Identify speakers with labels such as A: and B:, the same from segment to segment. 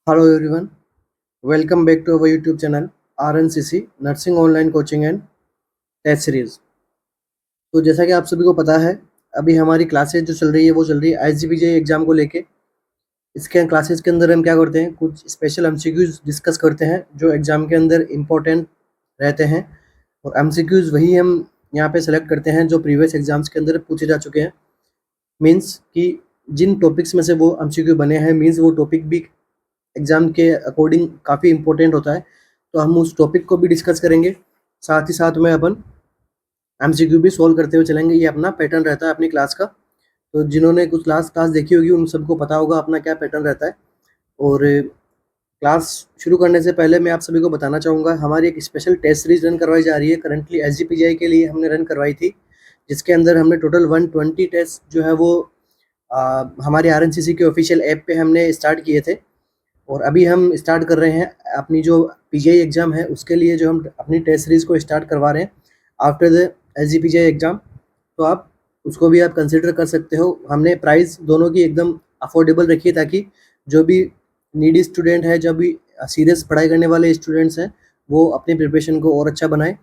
A: Hello everyone, welcome back to our YouTube channel RNCC Nursing Online Coaching and Test Series। तो जैसा कि आप सभी को पता है, अभी हमारी क्लासेज जो चल रही है वो चल रही है IGPJ एग्जाम को लेके। इसके क्लासेज के अंदर हम क्या करते हैं, कुछ स्पेशल MCQs डिस्कस करते हैं जो एग्जाम के अंदर इम्पोर्टेंट रहते हैं, और MCQs वही हम यहाँ पे सेलेक्ट करते हैं जो प्रीवियस एग्जाम्स के अंदर पूछे जा चुके हैं। मीन्स कि जिन टॉपिक्स में से वो MCQ बने हैं, मीन्स वो टॉपिक भी एग्जाम के अकॉर्डिंग काफ़ी इंपॉर्टेंट होता है, तो हम उस टॉपिक को भी डिस्कस करेंगे। साथ ही साथ में अपन MCQ भी सॉल्व करते हुए चलेंगे। ये अपना पैटर्न रहता है अपनी क्लास का। तो जिन्होंने कुछ क्लास देखी होगी उन सबको पता होगा अपना क्या पैटर्न रहता है। और क्लास शुरू करने से पहले मैं आप सभी को बताना चाहूँगा, हमारी एक स्पेशल टेस्ट सीरीज रन करवाई जा रही है। करंटली SGPGI के लिए हमने रन करवाई थी, जिसके अंदर हमने टोटल 120 टेस्ट जो है वो हमारे RNCC के ऑफिशियल ऐप पे हमने स्टार्ट किए थे। और अभी हम स्टार्ट कर रहे हैं अपनी जो PGI एग्ज़ाम है उसके लिए, जो हम अपनी टेस्ट सीरीज़ को स्टार्ट करवा रहे हैं आफ्टर द SGPGI एग्ज़ाम। तो आप उसको भी आप कंसिडर कर सकते हो। हमने प्राइस दोनों की एकदम अफोर्डेबल रखी है, ताकि जो भी नीडी स्टूडेंट है, जो भी सीरियस पढ़ाई करने वाले स्टूडेंट्स हैं, वो अपनी प्रिपरेशन को और अच्छा बनाएं।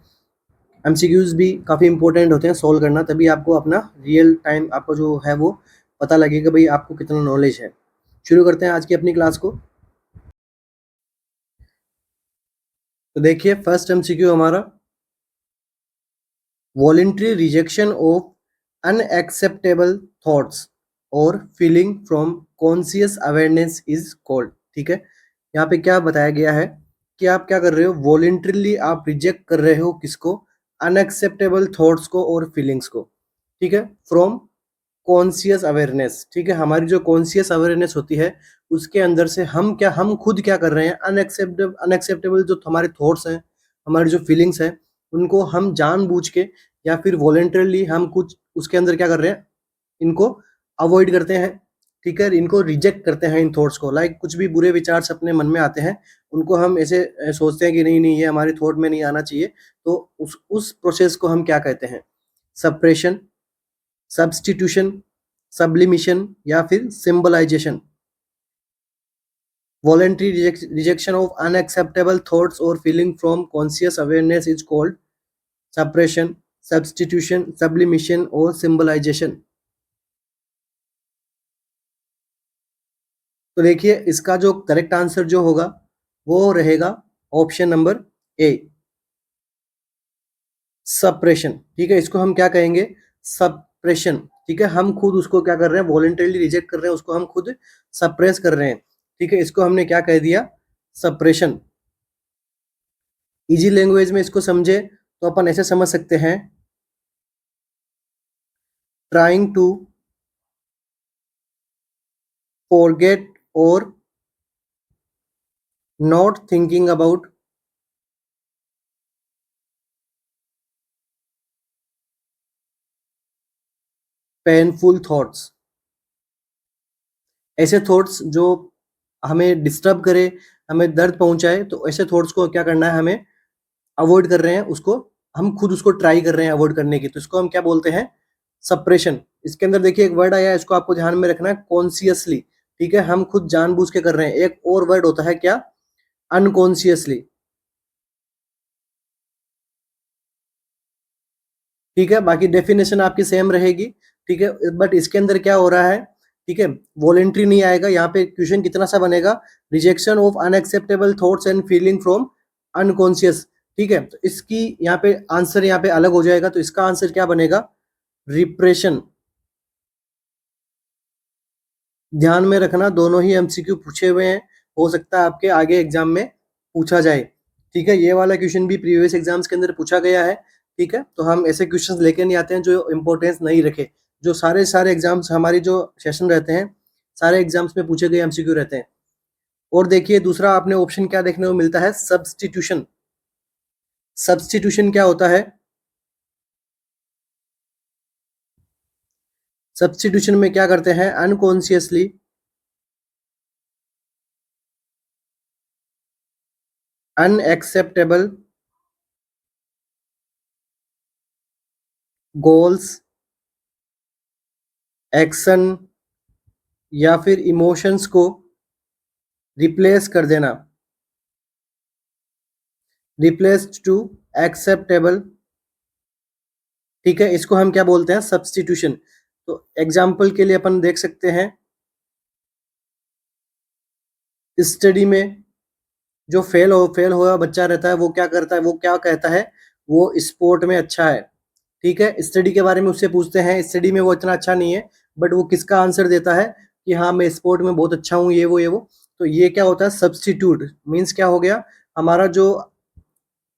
A: MCQs भी काफ़ी इंपॉर्टेंट होते हैं सॉल्व करना, तभी आपको अपना रियल टाइम आपको जो है वो पता लगेगा भाई आपको कितना नॉलेज है। शुरू करते हैं आज की अपनी क्लास को। तो देखिए, फर्स्ट MCQ हमारा, voluntary rejection of unacceptable thoughts और feeling from conscious awareness is called. ठीक है, यहाँ पे क्या बताया गया है कि आप क्या कर रहे हो, वॉलेंट्रीली आप रिजेक्ट कर रहे हो किसको, अनएक्सेप्टेबल थॉट्स को और फीलिंग्स को। ठीक है, फ्रॉम कॉन्शियस अवेयरनेस। ठीक है, हमारी जो कॉन्शियस अवेयरनेस होती है उसके अंदर से हम खुद क्या कर रहे हैं, अनएक्सेप्टेबल जो हमारे थॉट्स हैं, हमारी जो फीलिंग्स हैं, उनको हम जानबूझ के या फिर वॉलेंटरली हम कुछ उसके अंदर क्या कर रहे हैं, इनको अवॉइड करते हैं। ठीक है, इनको रिजेक्ट करते हैं इन थॉट्स को। लाइक कुछ भी बुरे विचार अपने मन में आते हैं, उनको हम ऐसे सोचते हैं कि नहीं नहीं, ये हमारे थॉट में नहीं आना चाहिए। तो उस प्रोसेस को हम क्या कहते हैं, सप्रेशन, सब्स्टिट्यूशन, सब्लिमिशन या फिर symbolisation. Voluntary rejection of unacceptable thoughts or feeling from conscious awareness is called suppression, substitution, sublimation or symbolization। तो देखिए, इसका जो करेक्ट आंसर जो होगा वो रहेगा ऑप्शन नंबर ए, सप्रेशन। ठीक है, इसको हम क्या कहेंगे, सप्रेशन। ठीक है, हम खुद उसको क्या कर रहे हैं, वॉलंटरीली रिजेक्ट कर रहे हैं, उसको हम खुद सप्रेस कर रहे हैं। ठीक है, इसको हमने क्या कह दिया, सप्रेशन। इजी लैंग्वेज में इसको समझे तो अपन ऐसे समझ सकते हैं, trying to forget or not thinking about painful thoughts। ऐसे थॉट्स जो हमें डिस्टर्ब करे, हमें दर्द पहुंचाए, तो ऐसे थॉट्स को क्या करना है, हमें अवॉइड कर रहे हैं, उसको हम खुद उसको ट्राई कर रहे हैं अवॉइड करने की, तो इसको हम क्या बोलते हैं, सप्रेशन। इसके अंदर देखिए एक वर्ड आया है, इसको आपको ध्यान में रखना है, कॉन्सियसली। ठीक है, हम खुद जानबूझ के कर रहे हैं। एक और वर्ड होता है क्या, अनकॉन्सियसली। ठीक है, बाकी डेफिनेशन आपकी सेम रहेगी। ठीक है, बट इसके अंदर क्या हो रहा है, ठीक है, वॉलेंट्री नहीं आएगा यहाँ पे। क्वेश्चन कितना सा बनेगा, rejection of unacceptable thoughts and feeling from unconscious. ठीक है, तो इसकी यहाँ पे आंसर यहाँ पे अलग हो जाएगा, तो इसका आंसर क्या बनेगा, रिप्रेशन। ध्यान में रखना, दोनों ही MCQ पूछे हुए हैं, हो सकता है आपके आगे एग्जाम में पूछा जाए। ठीक है, ये वाला क्वेश्चन भी प्रीवियस एग्जाम्स के अंदर पूछा गया है। ठीक है, तो हम ऐसे क्वेश्चंस लेके नहीं आते हैं जो इंपॉर्टेंस नहीं रखे। जो सारे एग्जाम्स हमारी जो सेशन रहते हैं, सारे एग्जाम्स में पूछे गए MCQ रहते हैं। और देखिए दूसरा आपने ऑप्शन क्या देखने को मिलता है, सब्स्टिट्यूशन। सब्स्टिट्यूशन क्या होता है, सब्स्टिट्यूशन में क्या करते हैं, अनकॉन्शियसली अनएक्सेप्टेबल गोल्स, एक्शन या फिर इमोशंस को रिप्लेस कर देना, रिप्लेस्ड टू एक्सेप्टेबल, ठीक है, इसको हम क्या बोलते हैं, सब्स्टिट्यूशन। तो एग्जाम्पल के लिए अपन देख सकते हैं, स्टडी में जो फेल हुआ बच्चा रहता है, वो क्या करता है, वो क्या कहता है, वो स्पोर्ट में अच्छा है, ठीक है। स्टडी के बारे में उससे पूछते हैं, स्टडी में वो इतना अच्छा नहीं है, बट वो किसका आंसर देता है कि हाँ मैं स्पोर्ट में बहुत अच्छा हूँ, ये वो। तो ये क्या होता है, सब्स्टिट्यूट मीन्स क्या हो गया, हमारा जो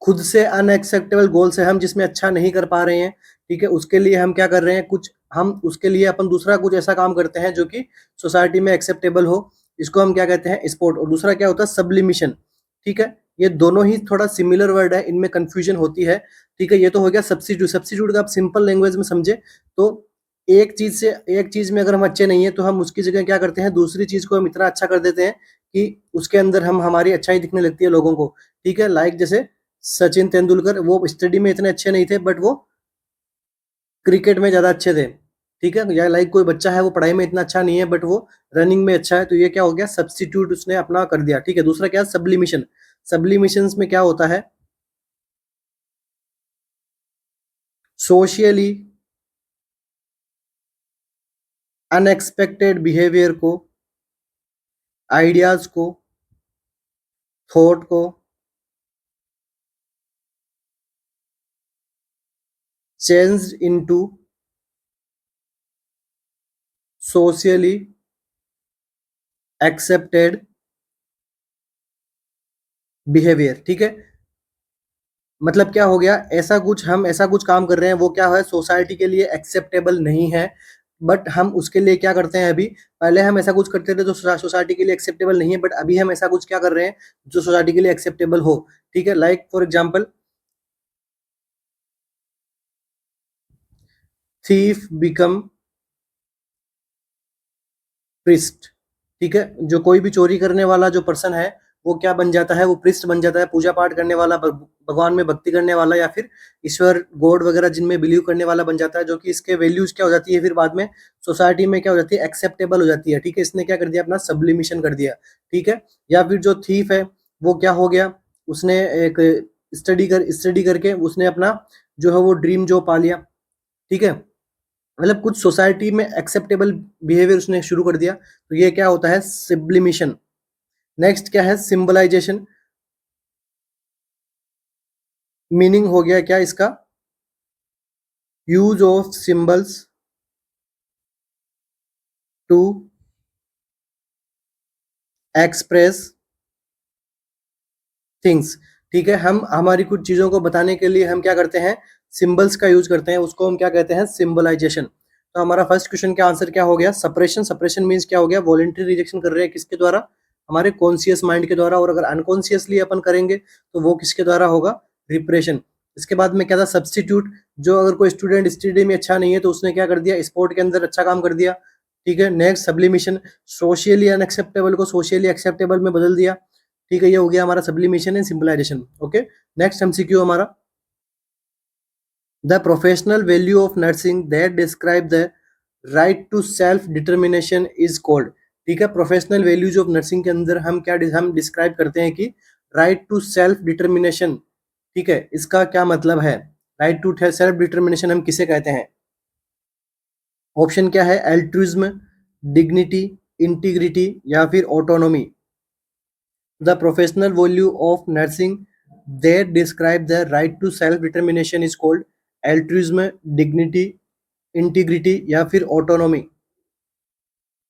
A: खुद से अनएक्सेप्टेबल गोल्स है, हम जिसमें अच्छा नहीं कर पा रहे हैं, ठीक है, उसके लिए हम क्या कर रहे हैं, कुछ हम उसके लिए अपन दूसरा कुछ ऐसा काम करते हैं जो कि सोसाइटी में एक्सेप्टेबल हो, इसको हम क्या कहते हैं, स्पोर्ट। और दूसरा क्या होता है, सब्लिमिशन, ठीक है। ये दोनों ही थोड़ा सिमिलर वर्ड है, इनमें कंफ्यूजन होती है, ठीक है। ये तो हो गया सब्स्टिट्यूट। सब्स्टिट्यूट का आप सिंपल लैंग्वेज में समझे तो एक चीज में अगर हम अच्छे नहीं है, तो हम उसकी जगह क्या करते हैं, दूसरी चीज को हम इतना अच्छा कर देते हैं कि उसके अंदर हम हमारी अच्छाई दिखने लगती है लोगों को, ठीक है। लाइक जैसे सचिन तेंदुलकर, वो स्टडी में इतने अच्छे नहीं थे, बट वो क्रिकेट में ज्यादा अच्छे थे, ठीक है। या लाइक कोई बच्चा है, वो पढ़ाई में इतना अच्छा नहीं है, बट वो रनिंग में अच्छा है, तो ये क्या हो गया, सब्स्टिट्यूट उसने अपना कर दिया, ठीक है। दूसरा क्या है, सब्लिमिशन। सब्लिमिशन में क्या होता है, सोशियली अनएक्सपेक्टेड बिहेवियर को, आइडियाज को, थॉट को change into socially accepted behaviour, ठीक है। मतलब क्या हो गया, ऐसा कुछ काम कर रहे हैं, वो क्या है, सोसाइटी के लिए एक्सेप्टेबल नहीं है, बट हम उसके लिए क्या करते हैं, अभी पहले हम ऐसा कुछ करते थे जो सोसाइटी के लिए एक्सेप्टेबल नहीं है, बट अभी हम ऐसा कुछ क्या कर रहे हैं जो सोसाइटी के लिए एक्सेप्टेबल हो, ठीक है। Like for example, thief become priest, ठीक है। जो कोई भी चोरी करने वाला जो पर्सन है, वो क्या बन जाता है, वो प्रिस्ट बन जाता है, पूजा पाठ करने वाला, भगवान में भक्ति करने वाला, या फिर ईश्वर गॉड वगैरह जिनमें बिलीव करने वाला बन जाता है, जो कि इसके वैल्यूज क्या हो जाती है, फिर बाद में सोसाइटी में क्या हो जाती है, एक्सेप्टेबल हो जाती है, ठीक है। इसने क्या कर दिया, अपना सब्लिमिशन कर दिया, ठीक है। या फिर जो थीफ है, वो क्या हो गया, उसने एक स्टडी करके उसने अपना जो है वो ड्रीम जो पा लिया, ठीक है। मतलब कुछ सोसाइटी में एक्सेप्टेबल बिहेवियर उसने शुरू कर दिया, तो ये क्या होता है, सिब्लिमिशन। नेक्स्ट क्या है, सिंबलाइजेशन। मीनिंग हो गया क्या इसका, use of symbols to express things, ठीक है। हम हमारी कुछ चीजों को बताने के लिए हम क्या करते हैं, सिंबल्स का यूज करते हैं, उसको हम क्या कहते हैं, सिंबलाइजेशन। तो हमारा फर्स्ट क्वेश्चन का आंसर क्या हो गया, सप्रेशन। सप्रेशन मीन्स क्या हो गया, वॉलंटरी रिजेक्शन कर रहे हैं, किसके द्वारा, हमारे कॉन्शियस माइंड के द्वारा। और अगर अनकॉन्शियसली अपन करेंगे तो वो किसके द्वारा होगा, रिप्रेशन। इसके बाद में क्या था, सब्स्टिट्यूट। जो अगर कोई स्टूडेंट स्टडी में अच्छा नहीं है, तो उसने क्या कर दिया, स्पोर्ट के अंदर अच्छा काम कर दिया, ठीक है। नेक्स्ट सब्लिमिशन, सोशियली अनएक्सेप्टेबल को सोशियली एक्सेप्टेबल में बदल दिया, ठीक है। ये हो गया हमारा sublimation and symbolization, okay. Next MCQ हमारा, the professional value of nursing that describe the right to self determination is called, ठीक है। प्रोफेशनल वैल्यूज ऑफ नर्सिंग के अंदर हम डिस्क्राइब करते हैं कि राइट टू सेल्फ डिटर्मिनेशन, ठीक है, इसका क्या मतलब है, राइट टू सेल्फ डिटर्मिनेशन हम किसे कहते हैं। ऑप्शन क्या है, एल्ट्रुइज्म, डिग्निटी, इंटीग्रिटी, या फिर autonomy. The professional value of nursing that describe the right to self-determination is called altruism, dignity, integrity, या फिर autonomy।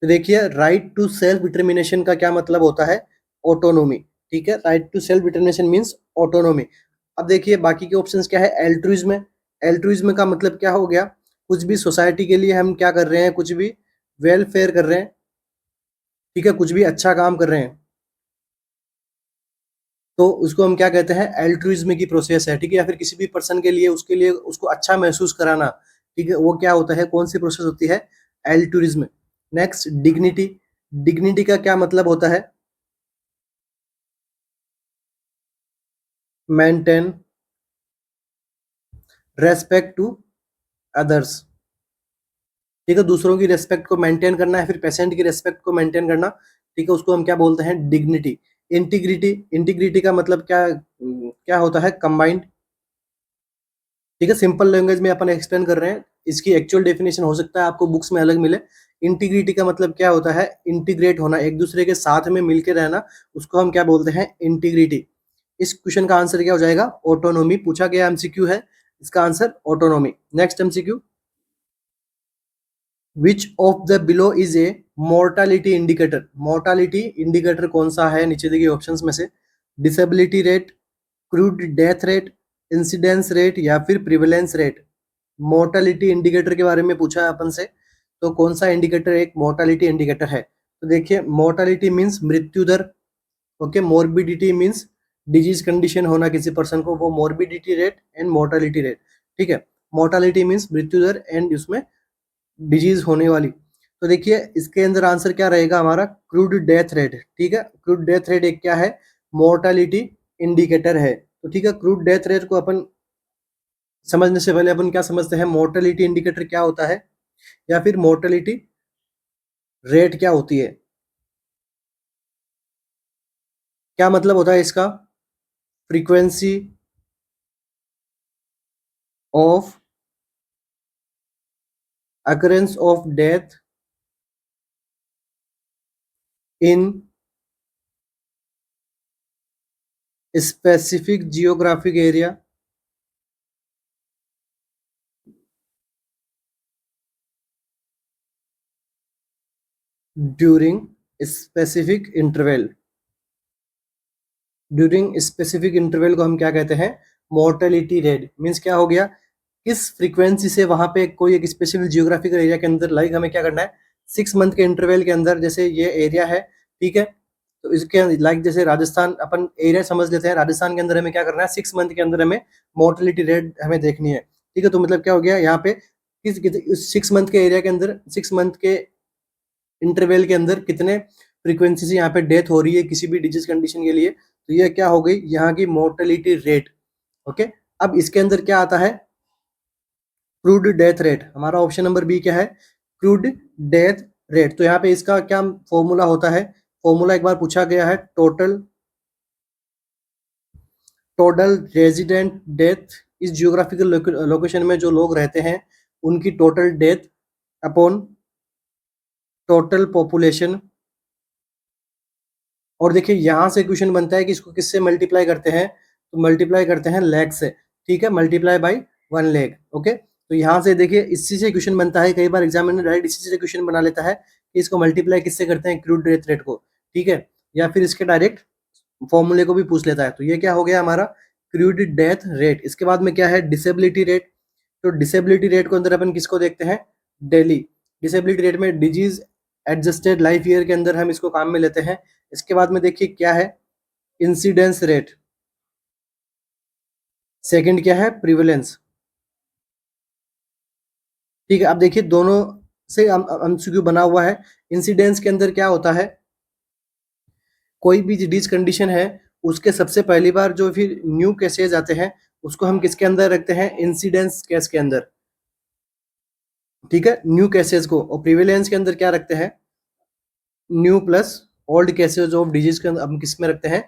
A: तो देखिए, राइट टू सेल्फ डिटर्मिनेशन का क्या मतलब होता है, ऑटोनोमी, ठीक है। Right to self determination means autonomy. अब देखिए बाकी के ऑप्शंस क्या है, एल्ट्रुइज्म। एल्ट्रुइज्म का मतलब क्या हो गया, कुछ भी सोसाइटी के लिए हम क्या कर रहे हैं, कुछ भी वेलफेयर कर रहे हैं, ठीक है, कुछ भी अच्छा काम कर रहे हैं, तो उसको हम क्या कहते हैं, एल्ट्रुइज्म की प्रोसेस है, ठीक है। या फिर किसी भी पर्सन के लिए, उसके लिए उसको अच्छा महसूस कराना, ठीक है, वो क्या होता है, कौन सी प्रोसेस होती है, एल्ट्रुइज्म। Next dignity. डिग्निटी का क्या मतलब होता है, मेंटेन रेस्पेक्ट टू अदर्स, ठीक है, दूसरों की रेस्पेक्ट को मेंटेन करना है, फिर पेशेंट की रेस्पेक्ट को मेंटेन करना, ठीक है, उसको हम क्या बोलते हैं, डिग्निटी। इंटीग्रिटी, इंटीग्रिटी का मतलब क्या क्या होता है, कंबाइंड। ठीक है, सिंपल लैंग्वेज में अपन एक्सप्लेन कर रहे हैं, इसकी एक्चुअल डेफिनेशन हो सकता है आपको बुक्स में अलग मिले। इंटीग्रिटी का मतलब क्या होता है, इंटीग्रेट होना, एक दूसरे के साथ में मिलकर रहना, उसको हम क्या बोलते हैं, इंटीग्रिटी। इस क्वेश्चन का आंसर क्या हो जाएगा, ऑटोनोमी। पूछा गया एमसीक्यू है, इसका answer autonomy. Next MCQ, which of the below is a mortality indicator. Mortality indicator कौन सा है, नीचे दिए ऑप्शंस में से, disability rate, crude death rate, incidence rate या फिर प्रिवेलेंस रेट। मोर्टालिटी इंडिकेटर के बारे में पूछा है अपन से, तो कौन सा इंडिकेटर एक मोर्टालिटी इंडिकेटर है। तो देखिए, मोर्टालिटी मीन्स मृत्यु दर, okay. Morbidity means disease condition होना किसी पर्सन को, वो morbidity rate and mortality rate. ठीक है, मोर्टालिटी मीन्स मृत्यु दर एंड उसमें डिजीज होने वाली। तो देखिए इसके अंदर आंसर क्या रहेगा हमारा, क्रूड डेथ रेट। ठीक है, क्रूड डेथ रेट एक क्या है, मोर्टालिटी इंडिकेटर है। तो ठीक है, क्रूड डेथ रेट को अपन समझने से पहले अपन क्या समझते हैं, मोर्टालिटी इंडिकेटर क्या होता है, या फिर मोर्टालिटी रेट क्या होती है, क्या मतलब होता है इसका, frequency of occurrence of death in specific geographic area during specific interval। During specific interval को हम क्या कहते हैं, मोर्टेलिटी रेट। मीन्स क्या हो गया, किस फ्रीक्वेंसी से वहां पे कोई एक स्पेसिफिक जियोग्राफिकल एरिया के अंदर, लाइक हमें क्या करना है, 6 मंथ के इंटरवल के अंदर, जैसे ये एरिया है, ठीक है, तो इसके लाइक जैसे राजस्थान, अपन एरिया समझ लेते हैं, राजस्थान के अंदर हमें क्या करना है, 6 मंथ के अंदर हमें मोर्टेलिटी रेट हमें देखनी है। ठीक है, तो मतलब क्या हो गया यहाँ पे, किस 6 मंथ के एरिया के अंदर, 6 मंथ के इंटरवल के अंदर कितने फ्रीक्वेंसी से यहाँ पे डेथ हो रही है किसी भी डिजीज कंडीशन के लिए, तो ये क्या हो गई यहाँ की मोर्टेलिटी रेट। ओके, अब इसके अंदर क्या आता है, क्रूड डेथ रेट। हमारा ऑप्शन नंबर बी क्या है, क्रूड डेथ रेट। तो यहाँ पे इसका क्या फॉर्मूला होता है, फॉर्मूला एक बार पूछा गया है, टोटल टोटल रेजिडेंट डेथ, इस जियोग्राफिकल लोकेशन में जो लोग रहते हैं उनकी total death upon total population. और देखिए यहाँ से क्वेश्चन बनता है कि इसको किससे मल्टीप्लाई करते हैं, तो मल्टीप्लाई करते हैं लैख से। ठीक है, मल्टीप्लाई बाय 1 लाख। ओके, तो यहाँ से देखिए इसी से क्वेश्चन बनता है, कई बार एग्जाम में डायरेक्ट इसी से क्वेश्चन बना लेता है कि इसको मल्टीप्लाई किससे करते हैं, क्रूड डेथ रेट को। ठीक है, या फिर इसके डायरेक्ट फॉर्मूले को भी पूछ लेता है। तो ये क्या हो गया हमारा, क्रूड डेथ रेट। इसके बाद में क्या है, डिसेबिलिटी रेट। तो डिसेबिलिटी रेट को अंदर अपन किसको देखते हैं, डेली। डिसेबिलिटी रेट में डिजीज एडजस्टेड लाइफ ईयर के अंदर हम इसको काम में लेते हैं। इसके बाद में देखिए क्या है, इंसिडेंस रेट। सेकंड क्या है, प्रिवेलेंस। ठीक है, अब देखिए दोनों से एमसीक्यू बना हुआ है। इंसिडेंस के अंदर क्या होता है, कोई भी डिजीज कंडीशन है उसके सबसे पहली बार जो फिर न्यू केसेज आते हैं उसको हम किसके अंदर रखते हैं, इंसिडेंस केस के अंदर। ठीक है, न्यू केसेस को। और प्रिवेलेंस के अंदर क्या रखते हैं, new plus old cases of disease के अंदर हम किस में रखते हैं,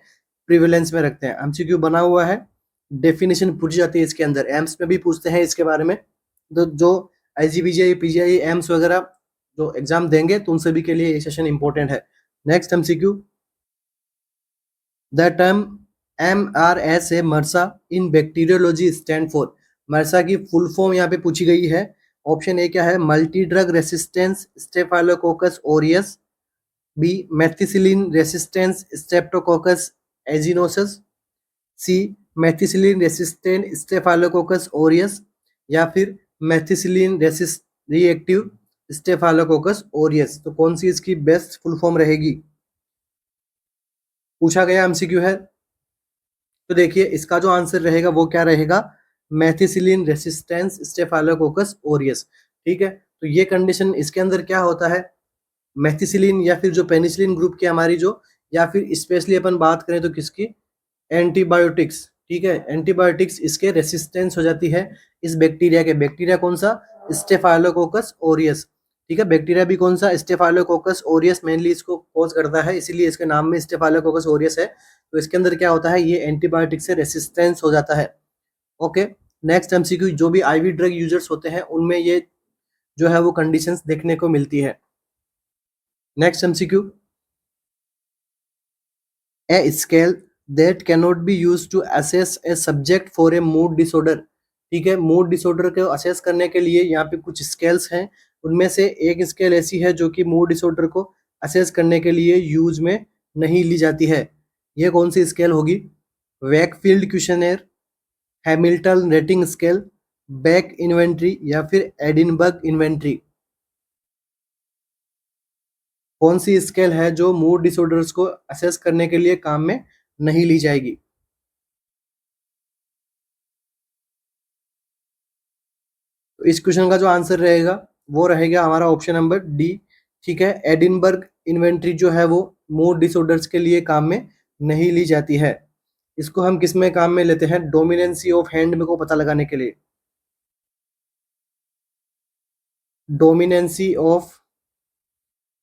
A: प्रिवेलेंस में रखते हैं। एमसीक्यू बना हुआ है, डेफिनेशन पूछी जाती है इसके अंदर, एम्स में भी पूछते हैं इसके बारे में। तो जो आईजीबीजीआई पीजीआई एम्स वगैरह जो एग्जाम देंगे तो उन सभी के लिए ये सेशन इंपॉर्टेंट है। Next MCQ, the term MRSA MRSA in bacteriology stand for. MRSA की फुल फॉर्म यहाँ पे पूछी गई है। ऑप्शन ए क्या है, multi drug resistance staphylococcus aureus, b methicillin resistance streptococcus aeruginosa, c methicillin resistant staphylococcus aureus, या फिर मेथिसिलिन रिएक्टिव स्टेफाइलोकोकस ओरियस। तो कौन सी इसकी बेस्ट फुल फॉर्म रहेगी, पूछा गया एमसीक्यू है। तो देखिए इसका जो आंसर रहेगा वो क्या रहेगा, मेथिसिलिन रेसिस्टेंस स्टेफाइलोकोकस ओरियस। ठीक है, तो ये कंडीशन इसके अंदर क्या होता है, मेथिसिलिन या फिर जो पेनिसिलिन ग्रुप की हमारी जो, या फिर स्पेशली अपन बात करें तो किसकी, एंटीबायोटिक्स। ठीक है, एंटीबायोटिक्स इसके रेसिस्टेंस हो जाती है इस बैक्टीरिया के। बैक्टीरिया कौन सा, स्टेफाइलोकोकस ओरियस। ठीक है। बैक्टीरिया भी कौन सा, स्टेफाइलोकोकस ऑरियस मेनली इसको कॉज करता है, इसीलिए इसके नाम में स्टेफाइलोकोकस ऑरियस है। तो इसके अंदर क्या होता है, ये एंटीबायोटिक से रेसिस्टेंस हो जाता है। ओके। नेक्स्ट एमसीक्यू, जो भी आईवी ड्रग यूजर्स होते हैं उनमें ये जो है वो कंडीशंस देखने को मिलती है। Next MCQ, a scale that cannot be used to assess a subject for a mood disorder. ठीक है, मूड डिसऑर्डर को असेस करने के लिए यहाँ पे कुछ स्केल्स हैं, उनमें से एक स्केल ऐसी है जो कि मूड डिसऑर्डर को असेस करने के लिए यूज में नहीं ली जाती है। ये कौन सी स्केल होगी, Wakefield questionnaire, Hamilton rating scale, Beck inventory या फिर एडिनबर्ग इन्वेंट्री। कौन सी स्केल है जो मूड डिसऑर्डर्स को असेस करने के लिए काम में नहीं ली जाएगी। तो इस क्वेश्चन का जो आंसर रहेगा वो रहेगा हमारा ऑप्शन नंबर डी। ठीक है, एडिनबर्ग इन्वेंट्री जो है वो मूड डिसऑर्डर्स के लिए काम में नहीं ली जाती है। इसको हम किस में काम में लेते हैं, डोमिनेंसी ऑफ हैंड में को पता लगाने के लिए। Dominancy of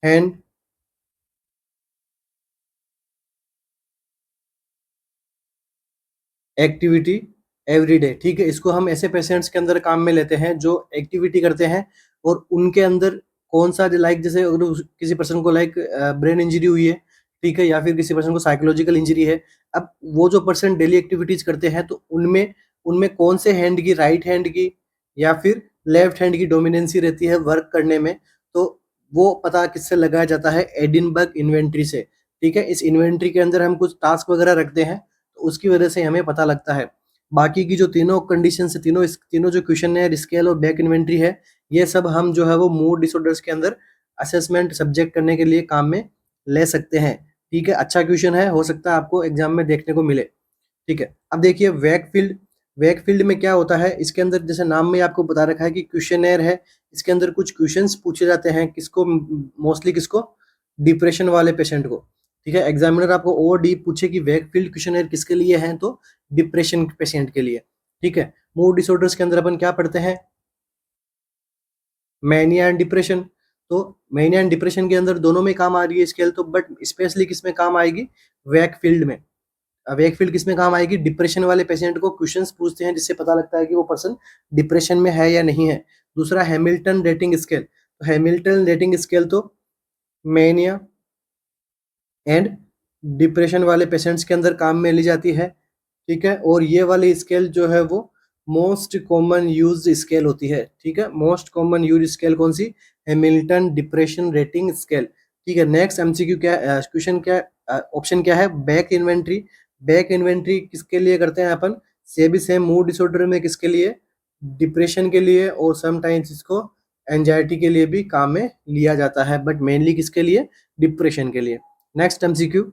A: hand activity everyday. ठीक है, इसको हम ऐसे पेशेंट्स के अंदर काम में लेते हैं जो एक्टिविटी करते हैं और उनके अंदर कौन सा, लाइक जैसे अगर किसी पर्सन को लाइक ब्रेन इंजरी हुई है, ठीक है, या फिर किसी पर्सन को साइकोलॉजिकल इंजरी है। अब वो जो पर्सन डेली एक्टिविटीज करते हैं तो उनमें उनमें कौन से हैंड की, राइट हैंड की या फिर लेफ्ट हैंड की डोमिनेंसी रहती है वर्क करने में, तो वो पता किससे लगाया जाता है, एडिनबर्ग इन्वेंट्री से। ठीक है, इस इन्वेंट्री के अंदर हम कुछ टास्क वगैरह रखते हैं तो उसकी वजह से हमें पता लगता है। बाकी की जो तीनों कंडीशन है, तीनों जो क्वेश्चन है, स्केल और बैक इन्वेंट्री है, ये सब हम जो है वो मूड डिसऑर्डर्स के अंदर असेसमेंट सब्जेक्ट करने के लिए काम में ले सकते हैं। ठीक है, अच्छा क्वेश्चन है, हो सकता है आपको एग्जाम में देखने को मिले। ठीक है, अब देखिए वैकफील्ड में क्या होता है, इसके अंदर जैसे नाम में आपको बता रखा है कि क्वेश्चनर है, इसके अंदर कुछ क्वेश्चंस पूछे जाते हैं, किसको, मोस्टली किसको, डिप्रेशन वाले पेशेंट को। ठीक है, एग्जामिनर आपको और डीप पूछे कि वैकफील्ड क्वेश्चनर किसके लिए है, तो डिप्रेशन पेशेंट के लिए। ठीक है, मूड डिसऑर्डर्स के अंदर अपन क्या पढ़ते हैं, मैनिया एंड डिप्रेशन। तो मैनिया एंड डिप्रेशन के अंदर दोनों में काम आ रही है स्केल, तो बट स्पेशली किस में काम आएगी, वैकफील्ड में। वैकफील्ड किस में काम आएगी, डिप्रेशन वाले पेशेंट को क्वेश्चंस पूछते हैं जिससे पता लगता है कि वो पर्सन डिप्रेशन में है या नहीं है। दूसरा हैमिल्टन रेटिंग स्केल, तो हैमिल्टन रेटिंग स्केल तो मैनिया एंड डिप्रेशन वाले पेशेंट्स के अंदर काम में ली जाती है। ठीक है, और ये वाली स्केल जो है वो मोस्ट कॉमन यूज स्केल होती है। ठीक है, मोस्ट कॉमन यूज स्केल कौन सी, हैमिल्टन डिप्रेशन रेटिंग स्केल। ठीक है, नेक्स्ट एमसीक्यू क्या, क्वेश्चन क्या, ऑप्शन क्या है, बैक इन्वेंट्री। बैक इन्वेंट्री किसके लिए करते हैं अपन, से भी सेम मूड डिसऑर्डर में, किसके लिए, डिप्रेशन के लिए, और समटाइम्स इसको एंजाइटी के लिए भी काम में लिया जाता है, बट मेनली किसके लिए, डिप्रेशन के लिए। Next MCQ,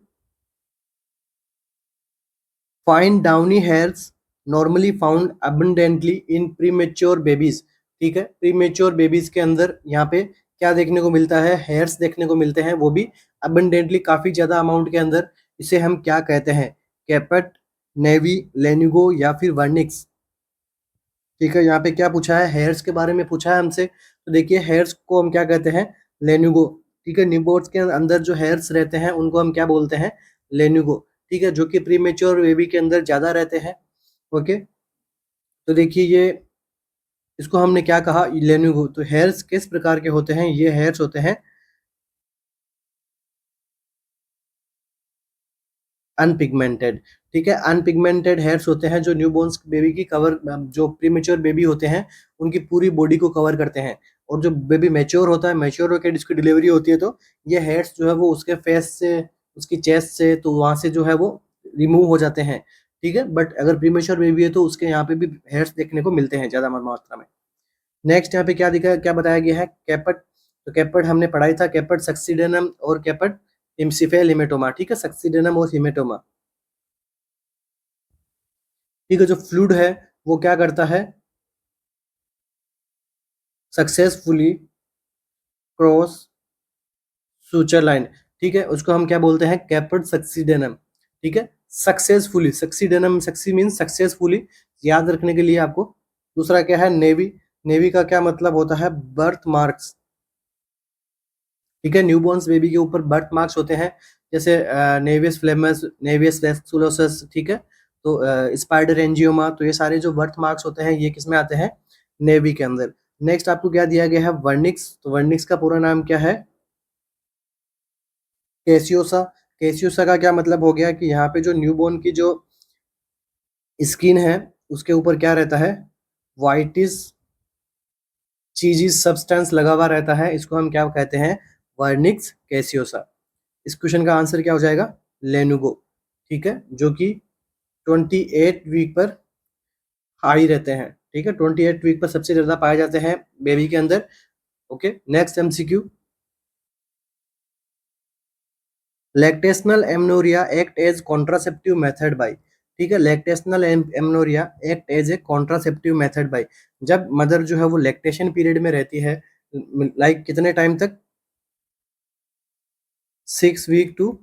A: fine downy hairs normally found abundantly in premature babies. ठीक है, प्रीमेच्योर बेबीज के अंदर यहाँ पे क्या देखने को मिलता है, हेयर्स देखने को मिलते हैं, वो भी अबंडेंटली, काफी ज्यादा अमाउंट के अंदर। इसे हम क्या कहते हैं, कैपेट, नेवी, लेन्यूगो या फिर वर्निक्स। ठीक है, यहाँ पे क्या पूछा है, हेयर्स के बारे में पूछा है हमसे, तो देखिए हेयर्स को हम क्या कहते हैं, लेन्यूगो। ठीक है, न्यूबोर्न्स के अंदर जो हेयर्स रहते हैं उनको हम क्या बोलते हैं, लेन्यूगो। ठीक है, जो कि प्रीमेच्योर बेबी के अंदर ज्यादा रहते हैं। ओके, तो देखिए ये, इसको हमने क्या कहा, लेन्यूगो। तो हेयर्स किस प्रकार के होते हैं, ये हेयर्स होते हैं अनपिगमेंटेड। ठीक है, अनपिगमेंटेड हेयर्स होते हैं जो न्यूबॉर्न बेबी की कवर, जो प्रीमेच्योर बेबी होते हैं उनकी पूरी बॉडी को कवर करते हैं। और जो बेबी मैच्योर होता है, मैच्योर होकर जिसकी डिलीवरी होती है, तो ये हेयर्स जो है वो उसके फेस से, उसकी चेस्ट से, तो वहां से जो है वो रिमूव हो जाते हैं। ठीक है, बट अगर प्रीमेच्योर बेबी है तो उसके यहाँ पे भी हेयर्स देखने को मिलते हैं ज्यादा मात्रा में। नेक्स्ट यहाँ पे क्या दिखा, क्या बताया गया है, कैपट। तो कैपट हमने पढ़ाई था, कैपट सक्सीडेनम और कैपट इम्सिफेल हिमेटोमा। ठीक है, सक्सीडेनम और हिमेटोमा। ठीक है, जो फ्लूइड है वो क्या करता है, सक्सेसफुली क्रॉस सुचर लाइन। ठीक है, उसको हम क्या बोलते हैं, कैपेट सक्सीडेनम। ठीक है, सक्सेसफुली, सक्सीडेनम, सक्सी मीन सक्सेसफुली, याद रखने के लिए आपको। दूसरा क्या है, नेवी। नेवी का क्या मतलब होता है, बर्थ मार्क्स। ठीक है। न्यूबॉर्न्स बेबी के ऊपर बर्थ मार्क्स होते हैं, जैसे नेवियस फ्लेमस, नेवियस वेस्कुलोसस, ठीक है। तो स्पाइडर एंजियोमा, तो ये सारे जो बर्थ मार्क्स होते हैं ये किस में आते हैं, नेवी के अंदर। नेक्स्ट आपको क्या दिया गया है, वर्निक्स। तो वर्निक्स का पूरा नाम क्या है, कैसियोसा। कैसियोसा का क्या मतलब हो गया कि यहाँ पे जो न्यूबॉर्न की जो स्किन है उसके ऊपर क्या रहता है, व्हाइटिश चीजी सब्सटेंस लगा हुआ रहता है, इसको हम क्या कहते हैं, वर्निक्स कैसियोसा। इस क्वेश्चन का आंसर क्या हो जाएगा, लेनुगो, ठीक है, जो कि 28 वीक पर हाई रहते हैं, ठीक है, 28 वीक पर सबसे ज्यादा पाए जाते हैं बेबी के अंदर। Okay, next MCQ, lactational amenorrhoea act as contraceptive method by, ठीक है, lactational amenorrhoea act as a contraceptive method by, जब मदर जो है वो लैक्टेशन पीरियड में रहती है, लाइक कितने टाइम तक, 6 वीक टू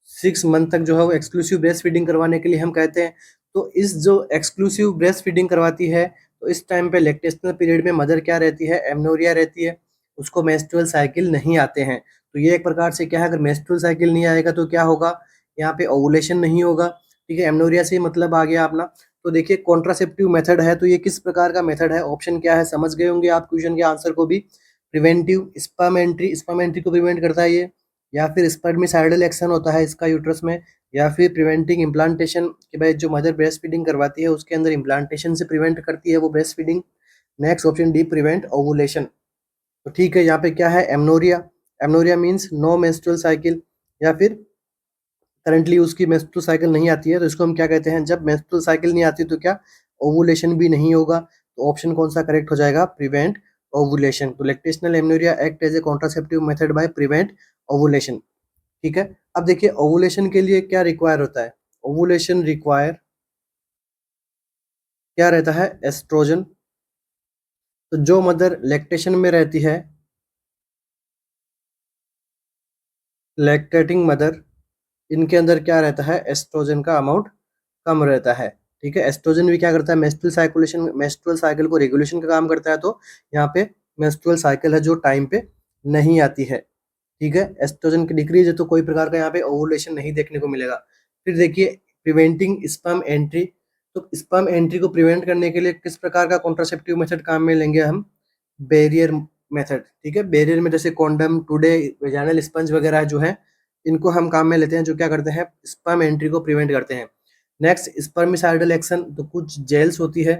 A: 6 मंथ तक जो है वो एक्सक्लूसिव ब्रेस्ट फीडिंग करवाने के लिए हम कहते हैं। तो इस जो एक्सक्लूसिव ब्रेस्ट फीडिंग करवाती है, तो इस टाइम पे लैक्टेशनल पीरियड में मदर क्या रहती है, एमनोरिया रहती है, उसको मेंस्ट्रुअल साइकिल नहीं आते हैं। तो ये एक प्रकार से क्या है, अगर मेंस्ट्रुअल साइकिल नहीं आएगा तो क्या होगा, यहाँ पे ओवुलेशन नहीं होगा, ठीक है, एमनोरिया से मतलब आ गया अपना। तो देखिए कॉन्ट्रासेप्टिव मेथड है, तो ये किस प्रकार का मेथड है, ऑप्शन क्या है, समझ गए होंगे आप क्वेश्चन के आंसर को भी। Preventive sperm entry, sperm entry को प्रिवेंट करता है ये, या फिर स्पर्मिसाइडल एक्शन होता है इसका यूट्रस में, या फिर प्रिवेंटिंग इम्प्लांटेशन के बाद जो मदर ब्रेस्ट फीडिंग करवाती है उसके अंदर इम्प्लांटेशन से प्रिवेंट करती है वो breast feeding. Next option D, prevent ovulation. तो ठीक है, यहाँ पे क्या है, amenorrhoea, amenorrhoea means no menstrual cycle, या फिर करंटली उसकी मेंस्ट्रुअल साइकिल नहीं आती है, तो इसको हम क्या कहते हैं, जब मेंस्ट्रुअल साइकिल नहीं आती तो क्या, ओवुलेशन भी नहीं होगा। तो ऑप्शन कौन सा करेक्ट हो जाएगा, प्रिवेंट ओवुलेशन। तो lactational amenorrhoea act as a contraceptive method by prevent ovulation, ठीक है। अब देखिए ओवुलेशन के लिए क्या रिक्वायर होता है, ओवुलेशन रिक्वायर क्या रहता है, एस्ट्रोजन। तो जो मदर लैक्टेशन में रहती है, लैक्टेटिंग मदर, इनके अंदर क्या रहता है, एस्ट्रोजन का अमाउंट कम रहता है, ठीक है। एस्ट्रोजन भी क्या करता है, मेंस्ट्रुअल साइकुलेशन, मेंस्ट्रुअल साइकिल को रेगुलेशन का काम करता है, तो यहाँ पे मेंस्ट्रुअल साइकिल है जो टाइम पे नहीं आती है, ठीक है। एस्ट्रोजन की डिक्रीज है तो कोई प्रकार का यहाँ पे ओवुलेशन नहीं देखने को मिलेगा। फिर देखिए प्रिवेंटिंग स्पर्म एंट्री, तो स्पर्म एंट्री को प्रिवेंट करने के लिए किस प्रकार का कॉन्ट्रासेप्टिव मेथड काम में लेंगे हम, बैरियर मेथड, ठीक है। बैरियर में जैसे कॉन्डम, टुडे, वेजाइनल स्पंज वगैरह जो है, इनको हम काम में लेते हैं, जो क्या करते हैं, स्पर्म एंट्री को प्रिवेंट करते हैं। नेक्स्ट स्पर्मिसाइडल एक्शन, तो कुछ जेल्स होती है,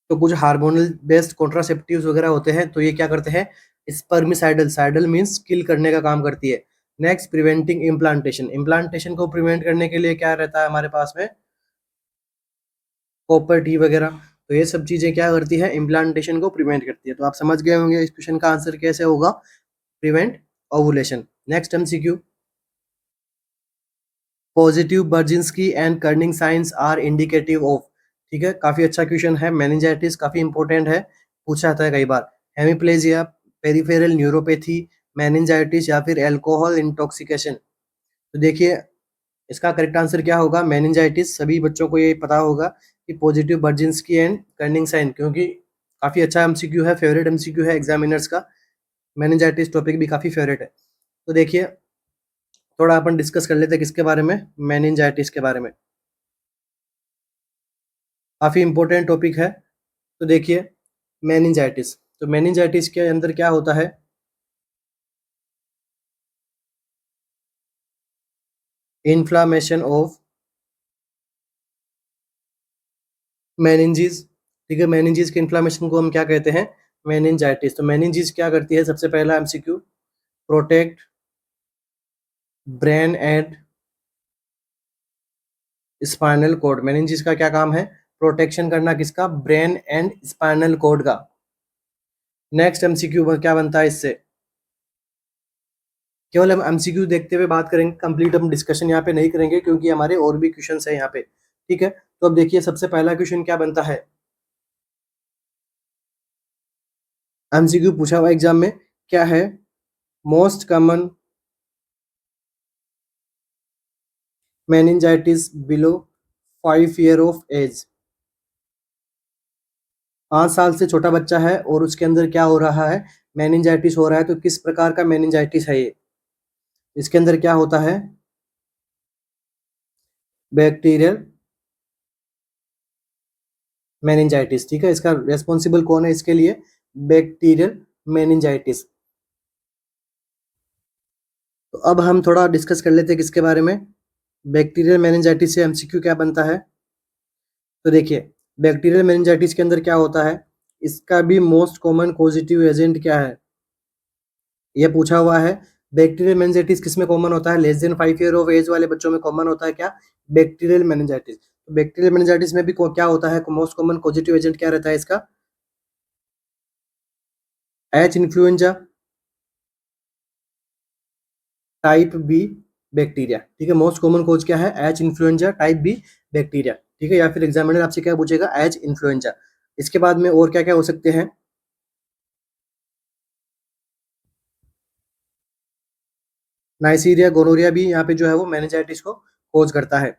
A: तो कुछ हार्मोनल बेस्ड कॉन्ट्रासेप्टिव्स वगैरह होते हैं, तो ये क्या करते हैं, स्पर्मिसाइडल, साइडल मीन्स किल करने का काम करती है। नेक्स्ट प्रिवेंटिंग इम्प्लांटेशन, इम्प्लांटेशन को प्रिवेंट करने के लिए क्या रहता है हमारे पास में, कॉपर टी वगैरह। तो ये सब चीजें क्या करती है, इम्प्लांटेशन को प्रिवेंट करती है। तो आप समझ गए होंगे इस क्वेश्चन का आंसर कैसे होगा, prevent ovulation. Next MCQ, positive Brudzinski and Kernig signs are indicative of, ठीक है, काफी अच्छा क्वेश्चन है, मेनिंजाइटिस काफी इंपॉर्टेंट है, पूछा जाता है कई बार। हेमिप्लेजिया, पेरिफेरल न्यूरोपैथी, मेनिंजाइटिस, या फिर अल्कोहल इंटॉक्सिकेशन। तो देखिए इसका करेक्ट आंसर क्या होगा, मेनिंजाइटिस। सभी बच्चों को ये पता होगा कि positive Brudzinski and Kernig sign, क्योंकि काफी अच्छा एमसीक्यू है, फेवरेट एमसीक्यू है एग्जामिनर्स का। मेनिंजाइटिस टॉपिक भी काफी फेवरेट है। तो देखिए थोड़ा अपन डिस्कस कर लेते हैं किसके बारे में, मेनिंजाइटिस के बारे में, काफी इंपॉर्टेंट टॉपिक है। तो देखिए मेनिंजाइटिस, तो मेनिंजाइटिस के अंदर क्या होता है, इन्फ्लामेशन ऑफ मेनिंजीज, ठीक है, मेनिंजीज के इन्फ्लामेशन को हम क्या कहते हैं, मेनिंजाइटिस। तो मेनिंजीज क्या करती है, सबसे पहला MCQ, protect brain and spinal cord. Meninges का क्या काम है, प्रोटेक्शन करना किसका, ब्रेन एंड स्पाइनल कॉर्ड का। नेक्स्ट एमसीक्यू क्या बनता है इससे, केवल हम एमसीक्यू देखते हुए बात करेंगे, कंप्लीट हम डिस्कशन यहाँ पे नहीं करेंगे क्योंकि हमारे और भी क्वेश्चन है यहाँ पे, ठीक है। तो अब देखिए सबसे पहला क्वेश्चन क्या बनता है, एमसीक्यू पूछा हुआ एग्जाम में, क्या है most common meningitis below 5 year of age. 5 साल से छोटा बच्चा है और उसके अंदर क्या हो रहा है, मेनिंजाइटिस हो रहा है, तो किस प्रकार का मेनिंजाइटिस है ये? इसके अंदर क्या होता है, बैक्टीरियल मेनिंजाइटिस। ठीक है, इसका रेस्पॉन्सिबल कौन है इसके लिए, बैक्टीरियल मेनिंजाइटिस। तो अब हम थोड़ा डिस्कस कर लेते हैं किसके बारे में, बैक्टीरियल मेनिंजाइटिस से एमसीक्यू क्या बनता है। तो देखिए, बैक्टीरियल मेनिंजाइटिस के अंदर क्या होता है, इसका भी मोस्ट कॉमन पॉजिटिव एजेंट क्या है, ये पूछा हुआ है। बैक्टीरियल मेनिंजाइटिस किस में कॉमन होता है, less than 5 year of age वाले बच्चों में कॉमन होता है क्या, बैक्टीरियल मेनिंजाइटिस। तो बैक्टीरियल मेनिंजाइटिस में भी क्या होता है, मोस्ट कॉमन पॉजिटिव एजेंट क्या रहता है इसका, H influenzae type B bacteria. ठीक है, मोस्ट कॉमन कोज क्या है, H influenzae type B bacteria. ठीक है, या फिर एग्जामिनर आपसे क्या पूछेगा, एच इन्फ्लुएंजा। इसके बाद में और क्या क्या हो सकते हैं, नाइसीरिया गोनोरिया भी यहाँ पे जो है वो मेनिंजाइटिस को कोज करता है।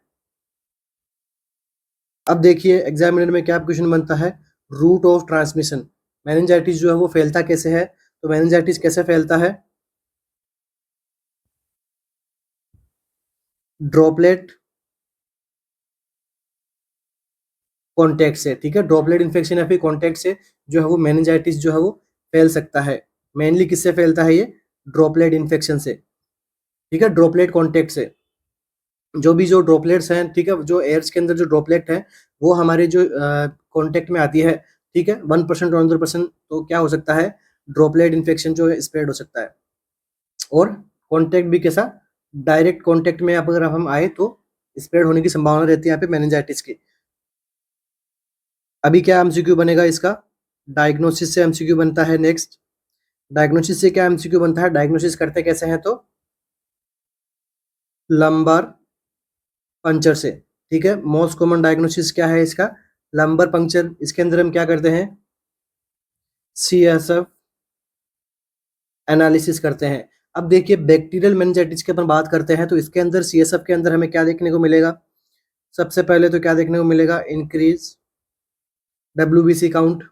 A: अब देखिए एग्जामिनर में क्या क्वेश्चन बनता है, रूट ऑफ ट्रांसमिशन, मेनिंजाइटिस जो है वो फैलता कैसे है, तो मेनिंजाइटिस कैसे फैलता है, ड्रॉपलेट कॉन्टैक्ट से। ठीक है, ड्रॉपलेट इन्फेक्शन या फिर कॉन्टैक्ट से जो है वो मेनिंजाइटिस जो है वो फैल सकता है। मेनली किससे फैलता है ये, ड्रॉपलेट इन्फेक्शन से। ठीक है, ड्रॉपलेट कॉन्टैक्ट से, जो ड्रॉपलेट्स हैं, ठीक है, जो एयर्स के अंदर जो ड्रॉपलेट है वो हमारे जो कॉन्टेक्ट में आती है, ठीक है, 1% और 100%, तो क्या हो सकता है, ड्रॉपलेट इन्फेक्शन जो है स्प्रेड हो सकता है। और कॉन्टेक्ट भी कैसा, डायरेक्ट कॉन्टेक्ट में अगर हम आए तो स्प्रेड होने की संभावना रहती है यहाँ पे मेनिंजाइटिस की। अभी क्या एमसीक्यू बनेगा इसका, डायग्नोसिस से एमसीक्यू बनता है। नेक्स्ट, डायग्नोसिस से क्या एमसीक्यू बनता है, डायग्नोसिस करते कैसे हैं, तो लंबार पंचर से। ठीक है, मोस्ट कॉमन डायग्नोसिस क्या है इसका, लंबर पंक्चर। इसके अंदर हम क्या करते हैं, सीएसएफ एनालिसिस करते हैं। अब देखिए बैक्टीरियल मेनिंजाइटिस की अपन बात करते हैं तो इसके अंदर सीएसएफ के अंदर हमें क्या देखने को मिलेगा, सबसे पहले तो क्या देखने को मिलेगा, इंक्रीज डब्ल्यूबीसी काउंट।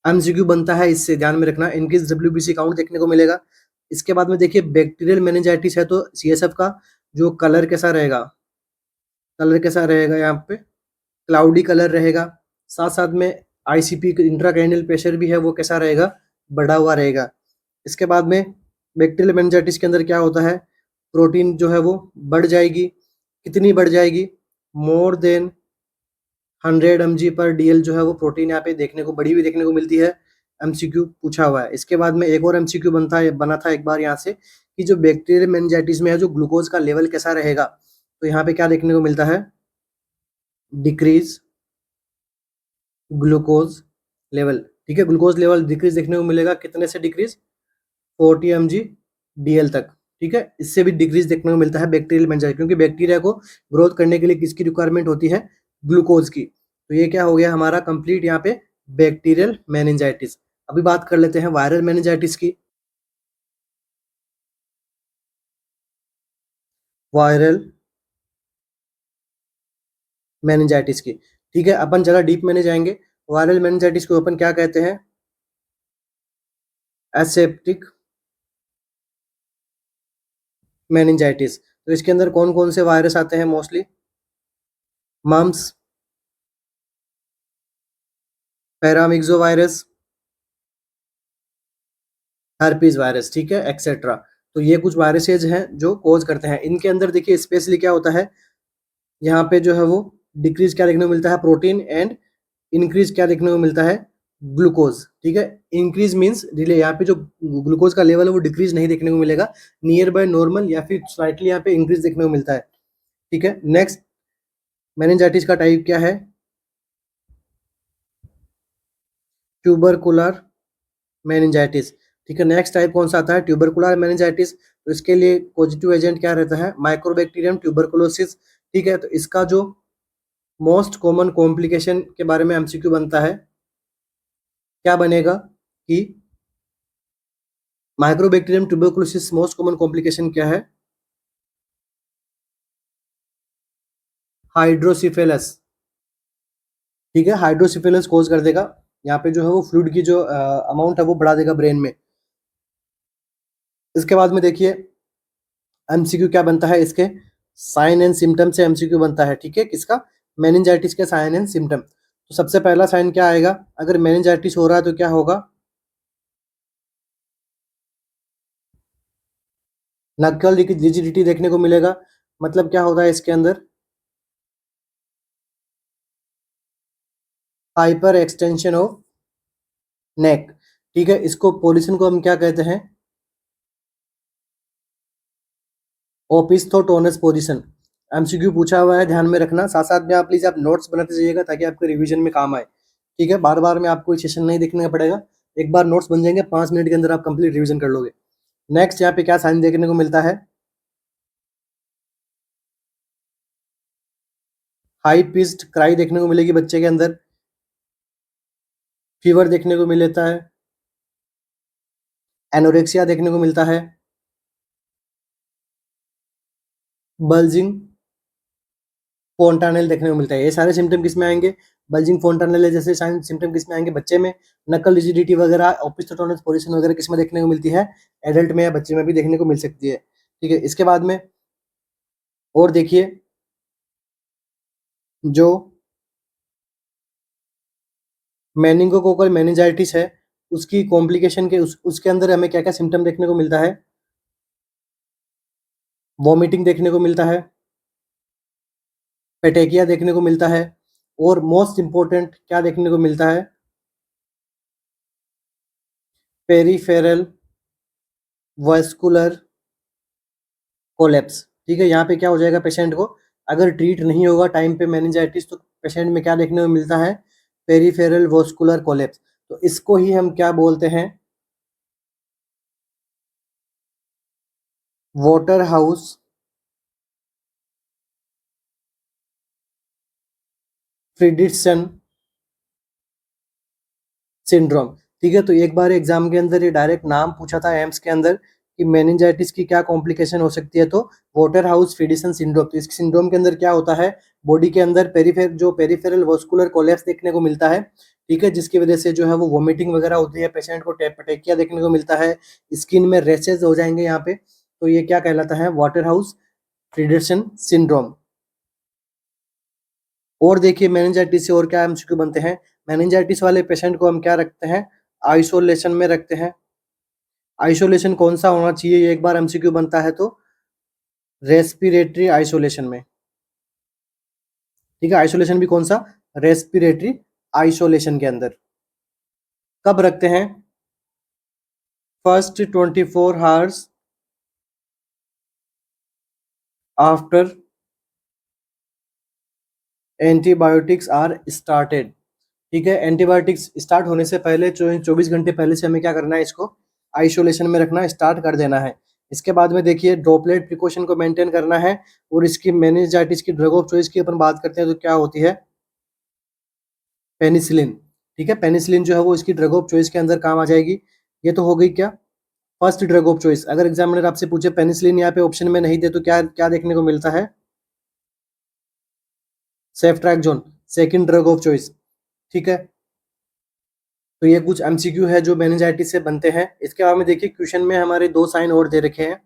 A: एमसीक्यू बनता है इससे, ध्यान में रखना, इंक्रीज डब्ल्यूबीसी काउंट देखने को मिलेगा। इसके बाद में देखिए बैक्टीरियल मेनिंजाइटिस है तो सीएसएफ का जो कलर कैसा रहेगा, कलर कैसा रहेगा यहाँ पे, क्लाउडी कलर रहेगा। साथ साथ में आईसीपी इंट्राक्रैनियल प्रेशर भी है वो कैसा रहेगा, बढ़ा हुआ रहेगा। इसके बाद में बैक्टीरियल मेनिंजाइटिस के अंदर क्या होता है, प्रोटीन जो है वो बढ़ जाएगी, कितनी बढ़ जाएगी, मोर देन 100 mg/dl जो है वो प्रोटीन यहाँ पे देखने को बढ़ी हुई देखने को मिलती है। एमसीक्यू पूछा हुआ है। इसके बाद में एक और एमसीक्यू बना था एक बार यहाँ से, कि जो बैक्टीरियल मेनिंजाइटिस में है जो ग्लूकोज का लेवल कैसा रहेगा, तो यहाँ पे क्या देखने को मिलता है, डिक्रीज ग्लूकोज लेवल। ठीक है, ग्लूकोज लेवल डिक्रीज देखने को मिलेगा, कितने से डिक्रीज, 40 mg/dl तक। ठीक है, इससे भी डिक्रीज देखने को मिलता है बैक्टीरियल मेनिंजाइटिस, क्योंकि बैक्टीरिया को ग्रोथ करने के लिए किसकी रिक्वायरमेंट होती है, ग्लूकोज की। तो ये क्या हो गया हमारा कंप्लीट यहाँ पे बैक्टीरियल मेनिंजाइटिस। अभी बात कर लेते हैं वायरल मेनिंजाइटिस की। वायरल मेनिंजाइटिस की, ठीक है, अपन जरा डीप में नहीं जाएंगे। वायरल मेनिंजाइटिस को अपन क्या कहते हैं, एसेप्टिक मेनिंजाइटिस। तो इसके अंदर कौन कौन से वायरस आते हैं mostly, mumps, paramyxo virus, herpes virus, ठीक है, एक्सेट्रा। तो ये कुछ वायरसेज हैं जो कोज करते हैं। इनके अंदर देखिए स्पेशली क्या होता है, यहाँ पे जो है वो डिक्रीज क्या देखने को मिलता है, प्रोटीन, एंड इंक्रीज क्या देखने को मिलता है, ग्लूकोज। ठीक है, इंक्रीज मीन्स रिले, यहाँ पे जो ग्लूकोज का लेवल है वो डिक्रीज नहीं देखने को मिलेगा, नियर बाय नॉर्मल या फिर स्लाइटली यहाँ पे इंक्रीज देखने को मिलता है। ठीक है, नेक्स्ट, मेनिंजाइटिस का टाइप क्या है, ट्यूबरकुलर मेनिंजाइटिस। ठीक है, नेक्स्ट टाइप कौन सा आता है, ट्यूबरकुलर मेनिंजाइटिस। तो इसके लिए पॉजिटिव एजेंट क्या रहता है, माइक्रोबैक्टीरियम ट्यूबरकुलोसिस। ठीक है, तो इसका जो मोस्ट कॉमन कॉम्प्लिकेशन के बारे में एमसीक्यू बनता है, क्या बनेगा कि mycobacterium tuberculosis most common complication क्या है, हाइड्रोसिफेलस। ठीक है, हाइड्रोसिफिलिस कॉज कर देगा। यहाँ पे जो है वो फ्लूइड की जो अमाउंट है वो बढ़ा देगा ब्रेन में। इसके बाद में देखिए एमसीक्यू क्या बनता है इसके, साइन एंड सिम्टम से एमसीक्यू बनता है। ठीक है, किसका, मेनिंजाइटिस के साइन एंड सिम्टम। तो सबसे पहला साइन क्या आएगा, अगर मेनिंजाइटिस हो रहा है तो क्या होगा, नक्कल रिजिडिटी देखने को मिलेगा। मतलब क्या होता है इसके अंदर, हाइपर एक्सटेंशन ऑफ नेक। ठीक है, इसको पोजीशन को हम क्या कहते हैं, ओपिस्थोटोनस पोजीशन। एमसीक्यू पूछा हुआ है, ध्यान में रखना। साथ साथ में आप प्लीज आप नोट्स बनाते जाइएगा ताकि आपके रिवीजन में काम आए। ठीक है, बार बार में आपको सेशन नहीं देखने का पड़ेगा, एक बार नोट्स बन जाएंगे, 5 मिनट के अंदर आप कंप्लीट रिवीजन कर लोगे। नेक्स्ट यहाँ पे क्या साइन देखने को मिलता है, हाई पिच्ड क्राई देखने को मिलेगी बच्चे के अंदर, फीवर देखने को मिलता है, एनोरेक्सिया देखने को मिलता है, बल्जिंग फोंटानेल देखने को मिलता है। ये सारे सिम्टम किस में आएंगे, बल्जिंग फोंटानेल जैसे सिम्टम किस में आएंगे, बच्चे में। नकल रिजिडिटी वगैरह, ओपिस्थोटोनस पोजीशन वगैरह किस में देखने को मिलती है, एडल्ट में या बच्चे में भी देखने को मिल सकती है। ठीक है, इसके बाद में और देखिए जो मेनिंगोकोकल मेनिंजाइटिस है उसकी कॉम्प्लिकेशन के उसके अंदर हमें क्या क्या सिम्टम देखने को मिलता है, वॉमिटिंग देखने को मिलता है, पेटेकिया देखने को मिलता है, और मोस्ट इंपॉर्टेंट क्या देखने को मिलता है, पेरिफेरल वास्कुलर कोलैप्स। ठीक है, यहाँ पे क्या हो जाएगा पेशेंट को, अगर ट्रीट नहीं होगा टाइम पे मेनिंजाइटिस तो पेशेंट में क्या देखने को मिलता है, पेरिफेरल वास्कुलर कोलैप्स। तो इसको ही हम क्या बोलते हैं, वाटर हाउस फ्रीडिक्सन सिंड्रोम। ठीक है, तो एक बार एग्जाम के अंदर ये डायरेक्ट नाम पूछा था एम्स के अंदर कि मेनिंजाइटिस की क्या कॉम्प्लिकेशन हो सकती है, तो वाटर हाउस फ्रीडिक्सन सिंड्रोम। तो इस सिंड्रोम के अंदर क्या होता है, बॉडी के अंदर पेरिफेरल वास्कुलर कोलैप्स देखने को मिलता है। ठीक है, जिसकी वजह से जो है वो वोमिटिंग वगैरह होती है, पेशेंट को टेपेटेकिया देखने को मिलता है, स्किन में रैशेज हो जाएंगे यहाँ पे। तो ये क्या कहलाता है, वाटर हाउस फ्रीडिक्सन सिंड्रोम। और देखिए मेनिंजाइटिस से और क्या एमसीक्यू बनते हैं, मेनिंजाइटिस वाले पेशेंट को हम क्या रखते हैं, आइसोलेशन में रखते हैं। आइसोलेशन कौन सा होना चाहिए, ये एक बार एमसीक्यू बनता है तो रेस्पिरेटरी आइसोलेशन में। ठीक है, आइसोलेशन भी कौन सा, रेस्पिरेटरी आइसोलेशन के अंदर। कब रखते हैं, first 24 hours after antibiotics are started. ठीक है, एंटीबायोटिक्स स्टार्ट होने से पहले 24 घंटे पहले से हमें क्या करना है, इसको आइसोलेशन में रखना, स्टार्ट कर देना है। इसके बाद में देखिए ड्रॉपलेट प्रिकॉशन को मेंटेन करना है। और इसकी मेनिंजाइटिस की ड्रग ऑफ चॉइस की अपन बात करते हैं तो क्या होती है, पेनिसिलिन। ठीक है, पेनिसिलिन जो है वो इसकी ड्रग ऑफ चॉइस के अंदर काम आ जाएगी। ये तो हो गई क्या, फर्स्ट ड्रग ऑफ चॉइस। अगर एग्जामिनर आपसे पूछे पेनिसिलिन यहाँ पे ऑप्शन में नहीं दे तो क्या क्या देखने को मिलता है, ceftriaxone, second drug of choice. ठीक है, तो ये कुछ एमसीक्यू है जो मेनिंजाइटिस से बनते हैं। इसके बाद में देखिए क्वेश्चन में हमारे दो साइन और दे रखे हैं।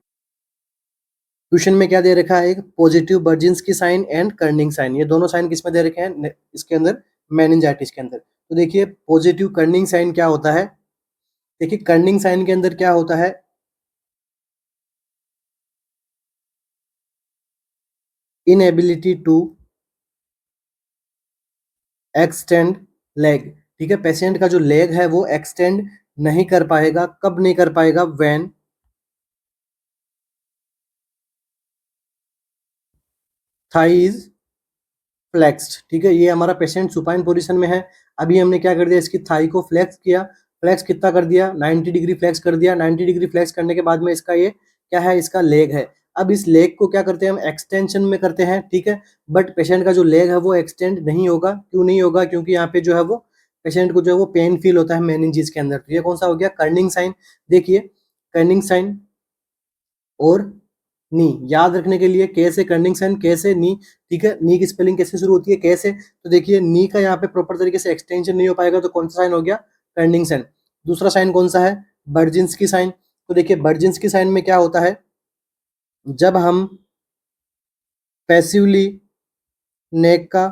A: क्वेश्चन में क्या दे रखा है, एक positive Brudzinski sign and Kernig sign. ये दोनों साइन किसमें दे रखे हैं, इसके अंदर मेनिंजाइटिस के अंदर। तो देखिए पॉजिटिव कर्निंग साइन क्या होता है, देखिए कर्निंग साइन के अंदर क्या होता है, इनएबिलिटी टू एक्सटेंड लेग। ठीक है, पेशेंट का जो लेग है वो एक्सटेंड नहीं कर पाएगा, कब नहीं कर पाएगा, व्हेन थाई इज फ्लेक्स्ड। ठीक है, ये हमारा पेशेंट सुपाइन पोजीशन में है, अभी हमने क्या कर दिया, इसकी थाई को फ्लेक्स किया। फ्लेक्स कितना कर दिया, 90 डिग्री फ्लेक्स कर दिया। 90 डिग्री फ्लेक्स करने के बाद में इसका ये क्या है, इसका लेग है। अब इस लेग को क्या करते हैं, हम एक्सटेंशन में करते हैं। ठीक है, बट पेशेंट का जो लेग है वो एक्सटेंड नहीं होगा। क्यों नहीं होगा, क्योंकि यहाँ पे जो है वो पेशेंट को जो है वो पेन फील होता है मेनिंजिस के अंदर। तो ये कौन सा हो गया, कर्निंग साइन। देखिए कर्निंग साइन और नी, याद रखने के लिए के से कर्निंग साइन, के से नी, ठीक है। नी की स्पेलिंग कैसे शुरू होती है? के से। तो देखिए नी का यहाँ पे प्रॉपर तरीके से एक्सटेंशन नहीं हो पाएगा, तो कौन सा साइन हो गया? Corning sign. दूसरा साइन कौन सा है? बर्जिंस्की साइन। तो देखिए बर्जिंस्की साइन में क्या होता है, जब हम पैसिवली नेक का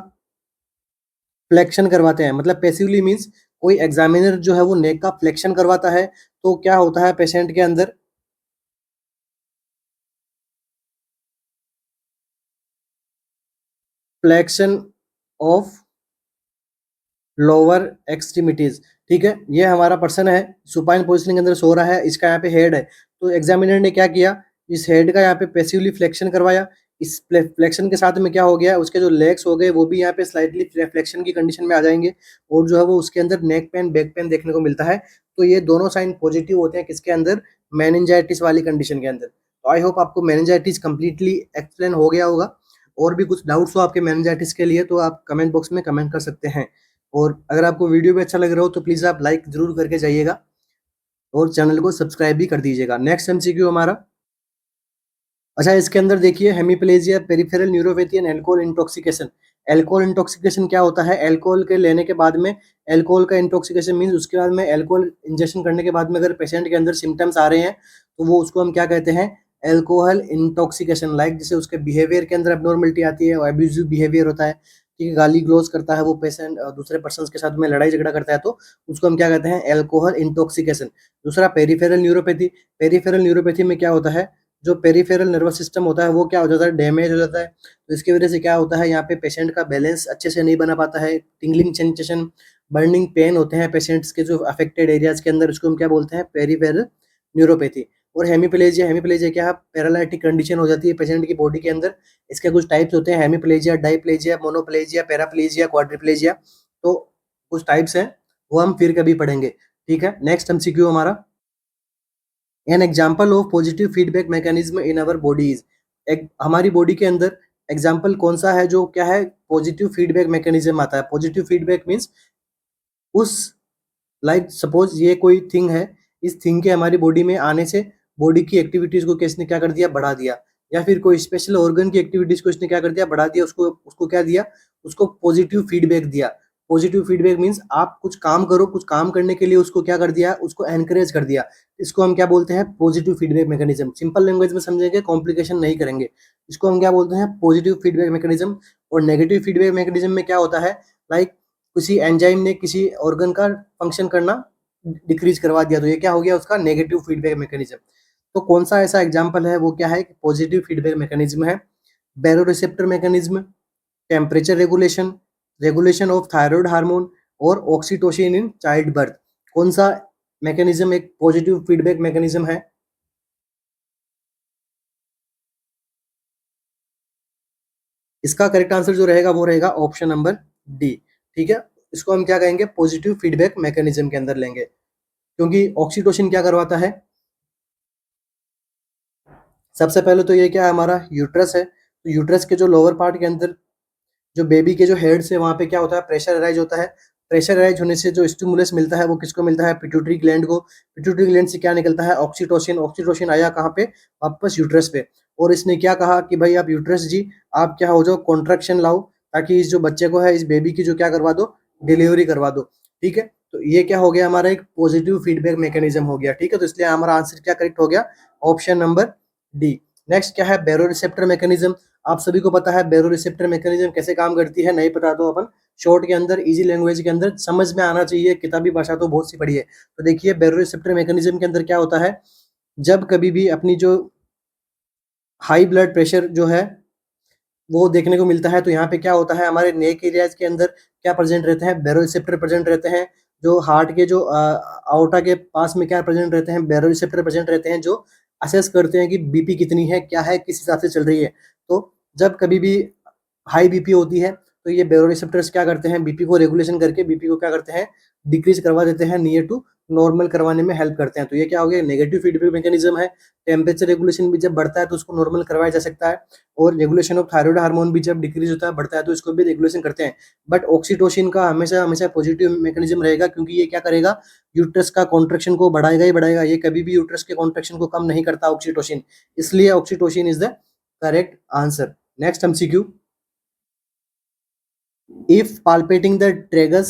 A: फ्लेक्शन करवाते हैं, मतलब पैसिवली मीन्स कोई एग्जामिनर जो है वो नेक का फ्लेक्शन करवाता है, तो क्या होता है पेशेंट के अंदर? फ्लेक्शन ऑफ लोअर एक्सट्रीमिटीज, ठीक है। ये हमारा पर्सन है, सुपाइन पोजिशनिंग के अंदर सो रहा है, इसका यहाँ पे हेड है, तो एग्जामिनर ने क्या किया, इस हेड का यहाँ पे पैसिवली फ्लेक्शन करवाया। इस फ्लेक्शन के साथ में क्या हो गया, उसके जो लेग्स हो गए वो भी यहाँ पे स्लाइटली फ्लेक्शन की कंडीशन में आ जाएंगे, और जो है वो उसके अंदर नेक पेन बैक पेन देखने को मिलता है। तो ये दोनों साइन पॉजिटिव होते हैं किसके अंदर? मेनिंजाइटिस वाली कंडीशन के अंदर। तो आई होप आपको मेनिंजाइटिस कंप्लीटली एक्सप्लेन हो गया होगा। और भी कुछ डाउट्स हो आपके मेनिंजाइटिस के लिए तो आप कमेंट बॉक्स में कमेंट कर सकते हैं। और अगर आपको वीडियो भी अच्छा लग रहा हो तो प्लीज़ आप लाइक ज़रूर करके जाइएगा, और चैनल को सब्सक्राइब भी कर दीजिएगा। नेक्स्ट एमसीक्यू हमारा, अच्छा इसके अंदर देखिए hemiplegia, peripheral neuropathy and alcohol intoxication. Alcohol intoxication क्या होता है? अल्कोहल के लेने के बाद में, अल्कोहल का इंटॉक्सिकेशन मीन्स उसके बाद में अल्कोहल इंजेक्शन करने के बाद में अगर पेशेंट के अंदर सिम्टम्स आ रहे हैं तो वो उसको हम क्या कहते हैं? Alcohol intoxication. लाइक जैसे उसके बिहेवियर के अंदर एबनॉर्मलिटी आती है, और एब्यूजिव बिहेवियर होता है, ठीक है, गाली ग्लोज करता है वो पेशेंट, दूसरे पर्सन के साथ में लड़ाई झगड़ा करता है, तो उसको हम क्या कहते हैं? Alcohol intoxication. दूसरा पेरिफेरल न्यूरोपैथी। पेरिफेरल न्यूरोपैथी में क्या होता है, जो पेरिफेरल नर्वस सिस्टम होता है वो क्या हो जाता है? डैमेज हो जाता है। तो इसकी वजह से क्या होता है, यहाँ पे पेशेंट का बैलेंस अच्छे से नहीं बना पाता है, टिंगलिंग सेंसेशन, बर्निंग पेन होते हैं पेशेंट्स के जो अफेक्टेड एरियाज के अंदर, उसको हम क्या बोलते हैं? Peripheral neuropathy. और हेमीप्लेजिया, हेमीप्लेजिया क्या? पैरालिटिक कंडीशन हो जाती है पेशेंट की बॉडी के अंदर। इसके कुछ टाइप्स होते हैं, हेमीप्लेजिया, डाइप्लेजिया, मोनोप्लेजिया, पैराप्लेजिया, क्वाड्रिप्लेजिया। तो कुछ टाइप्स हैं, वो हम फिर कभी पढ़ेंगे, ठीक है। नेक्स्ट एमसीक्यू हमारा, an example of positive feedback mechanism in our bodies. एक हमारी बॉडी के अंदर एग्जाम्पल कौन सा है जो क्या है? पॉजिटिव फीडबैक मैकेनिज्म आता है। पॉजिटिव फीडबैक मीन्स उस, लाइक सपोज ये कोई थिंग है, इस थिंग के हमारी बॉडी में आने से बॉडी की एक्टिविटीज को किसने क्या कर दिया? बढ़ा दिया। या फिर कोई स्पेशल ऑर्गन की एक्टिविटीज को इसने क्या कर दिया? बढ़ा दिया। उसको उसको क्या दिया? उसको पॉजिटिव फीडबैक दिया। पॉजिटिव फीडबैक मीन्स आप कुछ काम करो, कुछ काम करने के लिए उसको क्या कर दिया? उसको एनकरेज कर दिया। इसको हम क्या बोलते हैं? Positive feedback mechanism. Simple language में समझेंगे, कॉम्प्लिकेशन नहीं करेंगे। इसको हम क्या बोलते हैं? Positive feedback mechanism. और नेगेटिव फीडबैक मैकेनिज्म में क्या होता है, लाइक किसी एंजाइम ने किसी ऑर्गन का फंक्शन करना डिक्रीज करवा दिया, तो ये क्या हो गया? उसका नेगेटिव फीडबैक मैकेनिज्म। तो कौन सा ऐसा एग्जांपल है, वो क्या है? पॉजिटिव फीडबैक मैकेनिज्म है। Baroreceptor mechanism, temperature regulation, regulation of thyroid hormone, और ऑक्सीटोसिन इन चाइल्ड बर्थ। कौन सा मैकेनिज्म एक पॉजिटिव फीडबैक मैकेनिज्म है? इसका करेक्ट आंसर जो रहेगा वो रहेगा ऑप्शन नंबर डी, ठीक है। इसको हम क्या कहेंगे? पॉजिटिव फीडबैक मैकेनिज्म के अंदर लेंगे, क्योंकि ऑक्सीटोसिन क्या करवाता है? सबसे पहले तो ये क्या है, हमारा यूट्रस है, तो यूट्रस के जो लोअर पार्ट के अंदर जो बेबी के जो हेड से वहाँ पे क्या होता है? प्रेशर अराइज होता है। प्रेशर अराइज होने से जो स्टिमुलस मिलता है वो किसको मिलता है? पिट्यूटरी ग्लैंड को। पिट्यूटरी ग्लैंड से क्या निकलता है? ऑक्सीटोसिन। ऑक्सीटोसिन आया कहाँ पे? वापस यूट्रस पे। और इसने क्या कहा कि भाई आप यूट्रस जी, आप क्या हो जाओ? कॉन्ट्रैक्शन लाओ, ताकि इस जो बच्चे को है, इस बेबी की जो क्या करवा दो? डिलीवरी करवा दो, ठीक है। तो ये क्या हो गया? हमारा एक पॉजिटिव फीडबैक मैकेनिज्म हो गया, ठीक है। तो इसलिए हमारा आंसर क्या करेक्ट हो गया? Option number D. नेक्स्ट क्या है? Baroreceptor mechanism. आप सभी को पता है बैरोरिसेप्टर मैकेनिज्म कैसे काम करती है, नहीं पता तो अपन शॉर्ट के अंदर, इजी लैंग्वेज के अंदर समझ में आना चाहिए, किताबी भाषा तो बहुत सी पढ़ी है। तो देखिए बैरोरिसेप्टर मैकेनिज्म के अंदर क्या होता है, जब कभी भी अपनी जो हाई ब्लड प्रेशर जो है वो देखने को मिलता है, तो यहाँ पे क्या होता है, हमारे नेक एरियाज के अंदर क्या प्रेजेंट रहते हैं? बैरोरिसेप्टर प्रेजेंट रहते हैं। जो हार्ट के जो आउटा के पास में क्या प्रेजेंट रहते हैं? बैरोरिसेप्टर प्रेजेंट रहते हैं, जो असेस करते हैं कि बीपी कितनी है, क्या है, किस हिसाब से चल रही है। तो जब कभी भी हाई बीपी होती है तो ये बेरोरिसेप्टर्स क्या करते हैं, बीपी को रेगुलेशन करके बीपी को क्या करते हैं, डिक्रीज करवा देते हैं, नियर टू नॉर्मल करवाने में हेल्प करते हैं। तो ये क्या हो गया, नेगेटिव फीडबैक मैकेनिज्म है। टेम्परेचर रेगुलेशन भी जब बढ़ता है तो उसको नॉर्मल करवाया जा सकता है, और रेगुलेशन ऑफ थायराइड हार्मोन भी जब डिक्रीज होता है, बढ़ता है, तो इसको भी रेगुलेशन करते हैं। बट ऑक्सीटोसिन का हमेशा हमेशा पॉजिटिव मैकेनिज्म रहेगा, क्योंकि ये क्या करेगा, यूट्रस का कॉन्ट्रैक्शन को बढ़ाएगा ही बढ़ाएगा, ये कभी भी यूट्रस के कॉन्ट्रैक्शन को कम नहीं करता ऑक्सीटोसिन, इसलिए oxytocin is the correct answer. Next MCQ, if palpating the tragus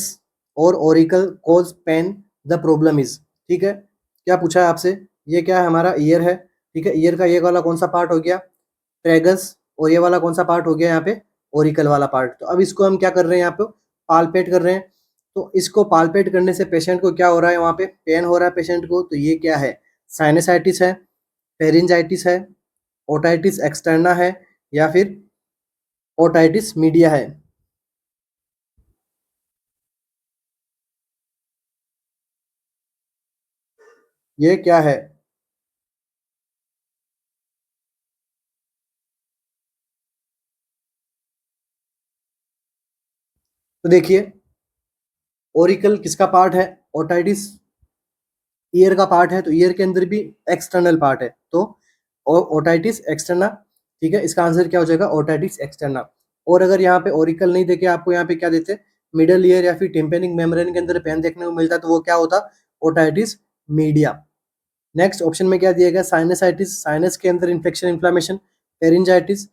A: और auricle cause pain the problem is, ठीक है, क्या पूछा है आपसे, ये क्या है, हमारा ईयर है, ठीक है, ईयर का ये वाला कौन सा पार्ट हो गया, ट्रेगस, और ये वाला कौन सा पार्ट हो गया यहाँ पे, ओरिकल वाला पार्ट। तो अब इसको हम क्या कर रहे हैं, यहाँ पे पाल्पेट कर रहे हैं। तो इसको पाल्पेट करने से पेशेंट को क्या हो रहा है, वहाँ पे पेन हो रहा है पेशेंट को, तो ये क्या है, साइनसाइटिस है, फेरिंजाइटिस है, ओटाइटिस एक्सटर्ना है, या फिर ओटाइटिस मीडिया है। ये क्या है, तो देखिए ओरिकल किसका पार्ट है, ओटाइटिस ईयर का पार्ट है, तो ईयर के अंदर भी एक्सटर्नल पार्ट है, तो ओटाइटिस एक्सटर्ना, ठीक है, इसका आंसर क्या हो जाएगा, ओटाइटिस एक्सटर्ना। और अगर यहाँ पे ओरिकल नहीं देखे, आपको यहाँ पे क्या देते, मिडल ईयर या फिर टिम्पेनिक मेम्ब्रेन के अंदर पेन देखने को मिलता है, तो वो क्या होता, ओटाइटिस मीडिया। नेक्स्ट ऑप्शन में क्या दिया गया, साइनसाइटिस, साइनस के अंदर इन्फेक्शन इन्फ्लामेशन, फेरिंजाइटिस,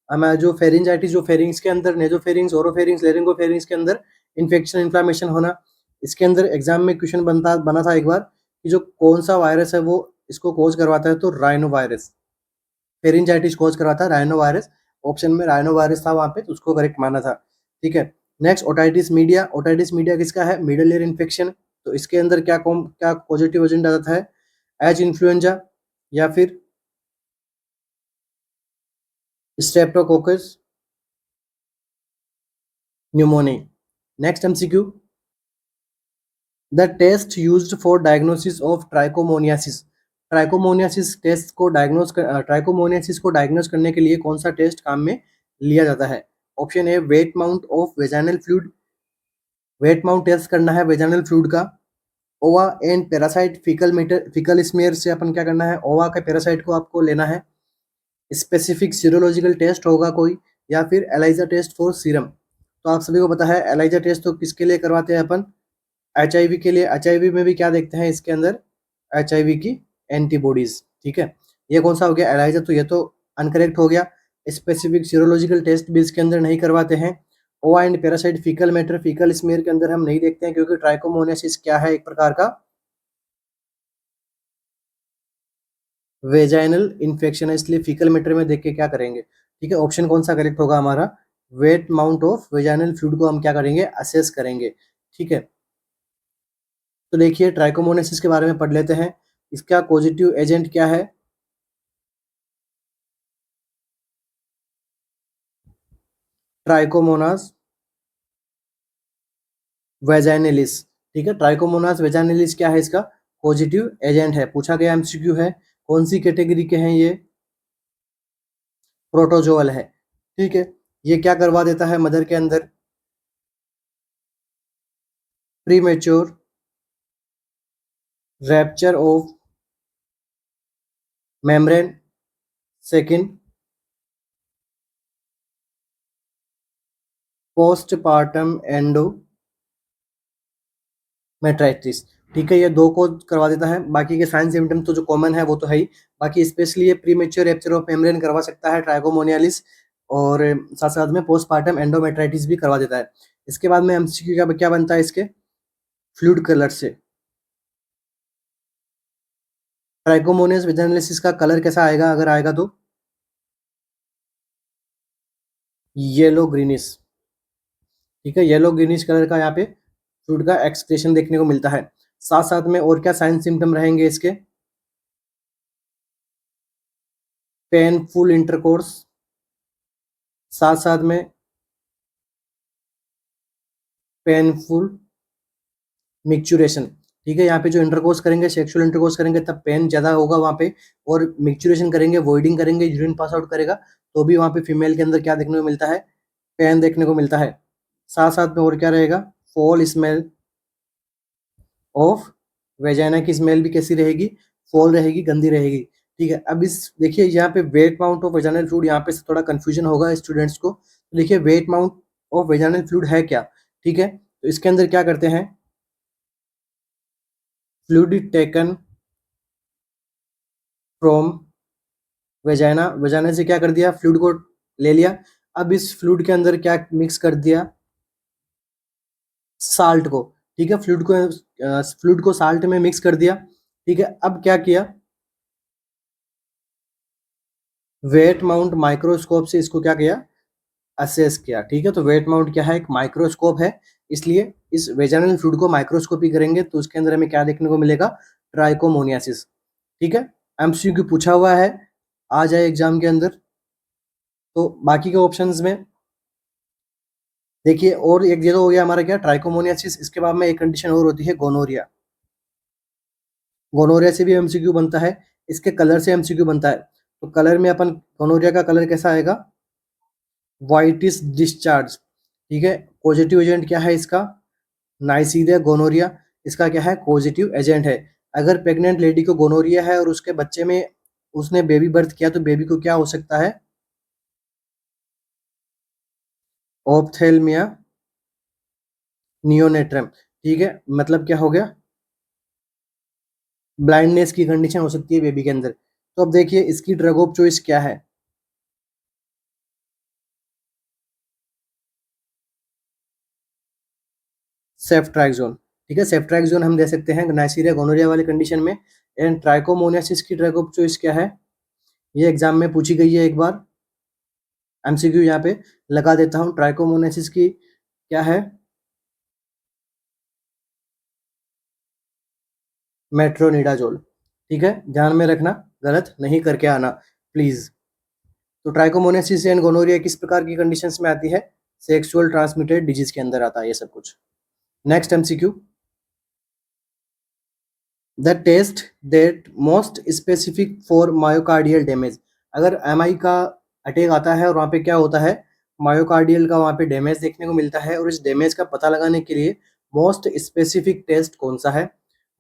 A: जो फेरिंजाइटिस जो फेरिंग्स के अंदर, नेजोफेरिंग्स, ओरोफेरिंग्स, लेरिंगोफेरिंग्स के अंदर इन्फेक्शन इन्फ्लामेशन होना। इसके अंदर एग्जाम में क्वेश्चन बना था एक बार कि जो कौन सा वायरस है वो इसको कोज करवाता है, तो राइनो वायरस, फेरिंजाइटिस कोज करवाता है राइनो वायरस, ऑप्शन में राइनो वायरस था वहाँ पे, तो उसको करेक्ट माना था, ठीक है। Next otitis media, otitis media किसका है, मिडल ईयर इन्फेक्शन, तो इसके अंदर क्या पॉजिटिव एजेंट आता है, एच इन्फ्लुएंजा, या फिर streptococcus pneumoniae. Next MCQ, the test used for diagnosis of trichomoniasis, trichomoniasis test को ट्राइकोमोनियासिस को डायग्नोस करने के लिए कौन सा टेस्ट काम में लिया जाता है। Option A, wet mount of vaginal fluid, wet mount test करना है वेजाइनल फ्लूइड का। ओवा एंड पैरासाइट फीकल स्मेयर से अपन क्या करना है, ओवा के पैरासाइट को आपको लेना है। स्पेसिफिक सीरोलॉजिकल टेस्ट होगा कोई, या फिर एलाइजा टेस्ट फॉर सीरम। तो आप सभी को पता है एलाइजा टेस्ट तो किसके लिए करवाते हैं अपन, एचआईवी के लिए। एचआईवी में भी क्या देखते हैं इसके अंदर, एचआईवी की एंटीबॉडीज, ठीक है। ये कौन सा हो गया, एलाइजा, तो ये तो अनकरेक्ट हो गया। स्पेसिफिक सीरोलॉजिकल टेस्ट भी इसके अंदर नहीं करवाते हैं। ओवा and parasite faecal matter, faecal smear के अंदर हम नहीं देखते हैं, क्योंकि ट्राइकोमोनियासिस क्या है, एक प्रकार का वेजाइनल इन्फेक्शन है, इसलिए फीकल मैटर में देख के क्या करेंगे, ठीक है। ऑप्शन कौन सा करेक्ट होगा हमारा, wait mount of vaginal fluid को हम क्या करेंगे, असेस करेंगे, ठीक है। तो देखिए ट्राइकोमोनियासिस के बारे में पढ़ लेते हैं, इसका पॉजिटिव एजेंट क्या है, ट्राइकोमोनास वेजाइनलिस, ठीक है। ट्राइकोमोनास वेजाइनलिस क्या है, इसका पॉजिटिव एजेंट है, पूछा गया एमसीक्यू है। कौन सी कैटेगरी के हैं ये, प्रोटोजोअल है, ठीक है। ये क्या करवा देता है मदर के अंदर, premature rapture of membrane, second postpartum endometritis, ठीक है। ये दो को करवा देता है, बाकी के साइन सिम्टम तो जो कॉमन है वो तो है ही, बाकी स्पेशली ये प्रीमेच्योर रैप्चर ऑफ मेम्ब्रेन करवा सकता है ट्राइकोमोनियालिस, और साथ साथ में पोस्टपार्टम एंडोमेट्राइटिस भी करवा देता है। इसके बाद में एमसीक्यू क्या बनता है इसके, फ्लूइड कलर से, ट्राइकोमोनियस वेजाइनलिसिस का कलर कैसा आएगा, अगर आएगा तो येलो ग्रीनिश, ठीक है। येलो ग्रीनिश कलर का यहाँ पे फ्लूइड का एक्सक्रेशन देखने को मिलता है। साथ साथ में और क्या साइन सिम्टम रहेंगे इसके, पेनफुल इंटरकोर्स, साथ साथ में पेनफुल मिक्चुरेशन, ठीक है। यहाँ पे जो इंटरकोर्स करेंगे, सेक्सुअल इंटरकोर्स करेंगे, तब पेन ज्यादा होगा वहाँ पे, और मिक्चुरेशन करेंगे, वॉइडिंग करेंगे, यूरिन पास आउट करेगा, तो भी वहाँ पे फीमेल के अंदर क्या देखने को मिलता है, पेन देखने को मिलता है। साथ साथ में और क्या रहेगा, फॉल स्मेल ऑफ वेजाइना की स्मेल भी कैसी रहेगी, फॉल रहेगी, गंदी रहेगी। ठीक है, अब इस देखिए यहाँ पे wait mount of vaginal fluid, यहाँ पे थोड़ा कंफ्यूजन होगा स्टूडेंट्स को। तो देखिए wait mount of vaginal fluid है क्या, ठीक है, तो इसके अंदर क्या करते हैं, fluid taken from vagina, vagina से क्या कर दिया, फ्लूइड को ले लिया। अब इस फ्लूइड के अंदर क्या मिक्स कर दिया, साल्ट को। ठीक है, फ्लूइड को साल्ट में मिक्स कर दिया। ठीक है, अब क्या किया, वेट माउंट माइक्रोस्कोप से इसको क्या किया, असेस किया। ठीक है, तो वेट माउंट क्या है, एक माइक्रोस्कोप है, इसलिए इस वेजाइनल फ्लूइड को माइक्रोस्कोपी करेंगे तो उसके अंदर हमें क्या देखने को मिलेगा, ट्राइकोमोनियासिस। ठीक है, एमसीक्यू पूछा हुआ है, आ जाए एग्जाम के अंदर। तो बाकी के ऑप्शंस में देखिए, और एक ये तो हो गया हमारा क्या, ट्राइकोमोनियासिस। इसके बाद में एक कंडीशन और होती है, गोनोरिया। गोनोरिया से भी एमसीक्यू बनता है, इसके कलर से एमसीक्यू बनता है। तो कलर में अपन, गोनोरिया का कलर कैसा आएगा, व्हाइटिश डिस्चार्ज। ठीक है, पॉजिटिव एजेंट क्या है इसका, नाइसीरिया गोनोरिया, इसका क्या है, पॉजिटिव एजेंट है। अगर प्रेग्नेंट लेडी को गोनोरिया है और उसके बच्चे में उसने बेबी बर्थ किया तो बेबी को क्या हो सकता है, ऑप्थेल्मिया नियोनेट्रम। ठीक है, मतलब क्या हो गया, ब्लाइंडनेस की कंडीशन हो सकती है बेबी के अंदर। तो अब देखिए इसकी ड्रग ऑफ चॉइस क्या है, सेफ्ट्राइक्सोन। ठीक है, सेफ्ट्राइक्सोन हम दे सकते हैं नाइसीरिया गोनोरिया वाले कंडीशन में। एंड ट्राइकोमोनियासिस की ड्रग ऑफ चॉइस क्या है, ये एग्जाम में पूछी गई है एक बार, एमसीक्यू यहाँ पे लगा देता हूँ। ट्राइकोमोनियासिस की क्या है, मेट्रोनिडाजोल। ठीक है, ध्यान में रखना, गलत नहीं करके आना प्लीज। तो ट्राइकोमोनियासिस एंड गोनोरिया किस प्रकार की कंडीशंस में आती है, सेक्सुअल ट्रांसमिटेड डिजीज के अंदर आता है ये सब कुछ। Next MCQ, the test that most specific for myocardial damage. अगर एमआई का अटैक आता है और वहाँ पे क्या होता है, मायोकार्डियल का वहाँ पे डैमेज देखने को मिलता है, और इस डैमेज का पता लगाने के लिए मोस्ट स्पेसिफिक टेस्ट कौन सा है,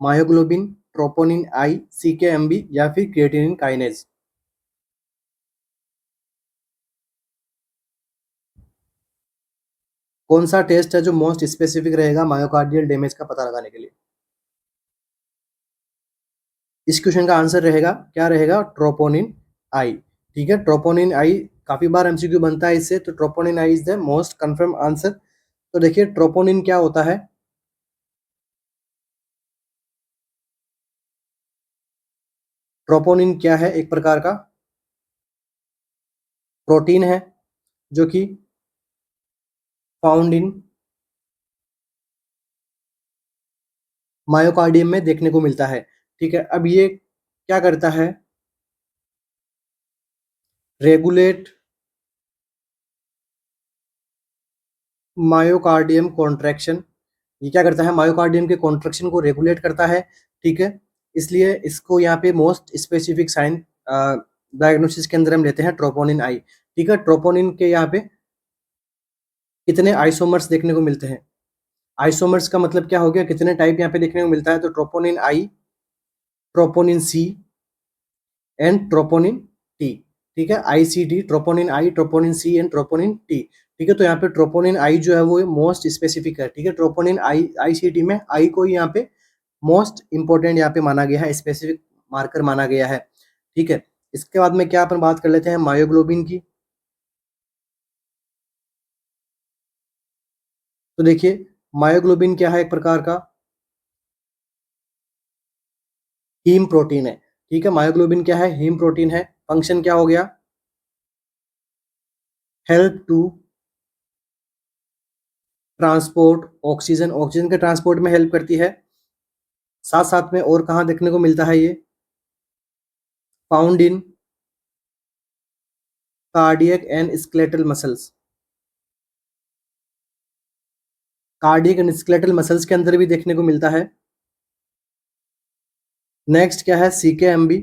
A: मायोग्लोबिन, ट्रोपोनिन आई, सीकेएमबी या फिर क्रिएटिनिन काइनेज। कौन सा टेस्ट है जो मोस्ट स्पेसिफिक रहेगा मायोकार्डियल डैमेज का पता लगाने के लिए। इस क्वेश्चन का आंसर रहेगा, क्या रहेगा, ट्रोपोनिन आई। ठीक है, ट्रोपोनिन आई काफी बार एमसीक्यू बनता है इससे, तो troponin I is the most confirm answer. तो देखिए ट्रोपोनिन क्या होता है, ट्रोपोनिन क्या है, एक प्रकार का प्रोटीन है जो कि फाउंड इन मायोकार्डियम में देखने को मिलता है। ठीक है, अब ये क्या करता है, रेगुलेट मायोकार्डियम कॉन्ट्रैक्शन। ये क्या करता है, मायोकार्डियम के कॉन्ट्रैक्शन को रेगुलेट करता है। ठीक है, इसलिए इसको यहाँ पे मोस्ट स्पेसिफिक साइन डायग्नोसिस के अंदर हम लेते हैं ट्रोपोनिन आई। ठीक है, ट्रोपोनिन के यहाँ पे कितने आइसोमर्स देखने को मिलते हैं, आइसोमर्स का मतलब क्या हो गया, कितने टाइप यहाँ पे देखने को मिलता है, तो troponin I, troponin C and troponin T. ठीक है, ICT, troponin I, troponin C and troponin T. ठीक है, तो यहाँ पे ट्रोपोनिन आई जो है वो मोस्ट स्पेसिफिक है। ठीक है, ट्रोपोनिन आई, आईसीटी में आई को यहाँ पे मोस्ट इंपॉर्टेंट यहाँ पे माना गया है, स्पेसिफिक मार्कर माना गया है। ठीक है, इसके बाद में क्या अपन बात कर लेते हैं मायोग्लोबिन की। तो देखिए मायोग्लोबिन क्या है, एक प्रकार का हीम प्रोटीन है। ठीक है, मायोग्लोबिन क्या है, हीम प्रोटीन है। फंक्शन क्या हो गया, help to transport oxygen, oxygen के ट्रांसपोर्ट में हेल्प करती है। साथ साथ में और कहाँ देखने को मिलता है ये, found in cardiac and skeletal muscles, cardiac and skeletal muscles के अंदर भी देखने को मिलता है। नेक्स्ट क्या है, सीकेएमबी।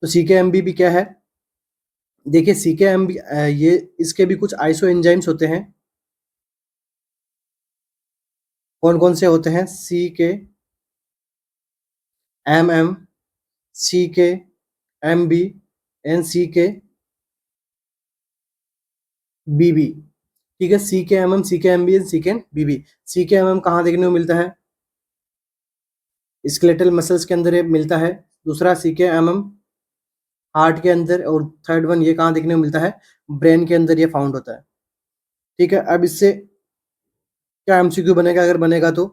A: तो सीकेएमबी भी क्या है, देखिए CKM भी ये इसके भी कुछ आइसो एंजाइम्स होते हैं। कौन कौन से होते हैं? CKMM, CKMB and CKBB। ठीक है, CKMM, CKMB and CKBB। CKMM कहाँ देखने को मिलता है? स्केलेटल मसल्स के अंदर ये मिलता है। दूसरा CKMM हार्ट के अंदर, और थर्ड वन ये कहाँ देखने को मिलता है? ब्रेन के अंदर ये फाउंड होता है। ठीक है, अब इससे क्या MCQ बनेगा अगर बनेगा तो?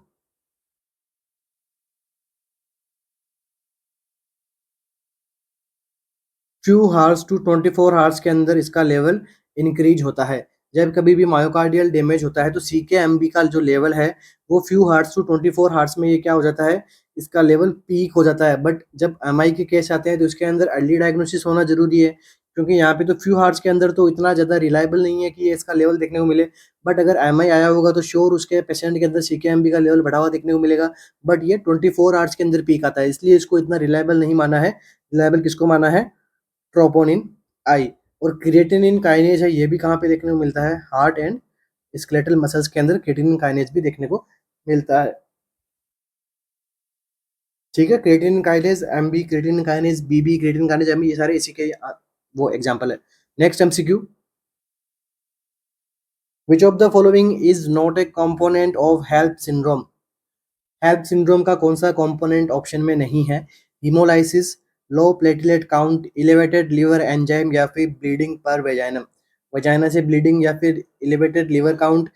A: फ्यू हार्स टू 24 हार्स के अंदर इसका लेवल इंक्रीज होता है। जब कभी भी मायोकार्डियल डैमेज होता है तो CKMB का जो लेवल है वो फ्यू हार्स टू 24 हार्स में ये क्या हो जाता है? इसका लेवल पीक हो जाता है। बट जब MI के केस आते हैं तो इसके अंदर अर्ली डायग्नोसिस होना जरूरी है, क्योंकि यहाँ पे तो फ्यू हार्स के अंदर तो इतना ज़्यादा रिलायबल नहीं है कि ये इसका लेवल देखने को मिले। बट अगर MI आया होगा तो श्योर उसके पेशेंट के अंदर CKMB का लेवल बढ़ा हुआ देखने को मिलेगा। बट ये 24 आवर्स के अंदर पीक आता है, इसलिए इसको इतना रिलायबल नहीं माना है। रिलायबल किसको माना है? ट्रोपोनिन आई। और क्रिएटिनिन काइनेज है, ये भी कहाँ पे देखने को मिलता है? हार्ट एंड स्केलेटल मसल्स के अंदर क्रिएटिनिन काइनेज भी देखने को मिलता है। ठीक है, creatinine kinase MB, creatinine kinase BB, creatinine kinase MB, ये सारे इसी के वो एग्जांपल है। Next MCQ, which of the following is not a component of HELLP syndrome? HELLP syndrome का कौन सा कंपोनेंट ऑप्शन में नहीं है? Haemolysis, low platelet count, elevated liver enzyme, या फिर ब्लीडिंग पर वेजाइनम। वजाइना से ब्लीडिंग, या फिर elevated liver count,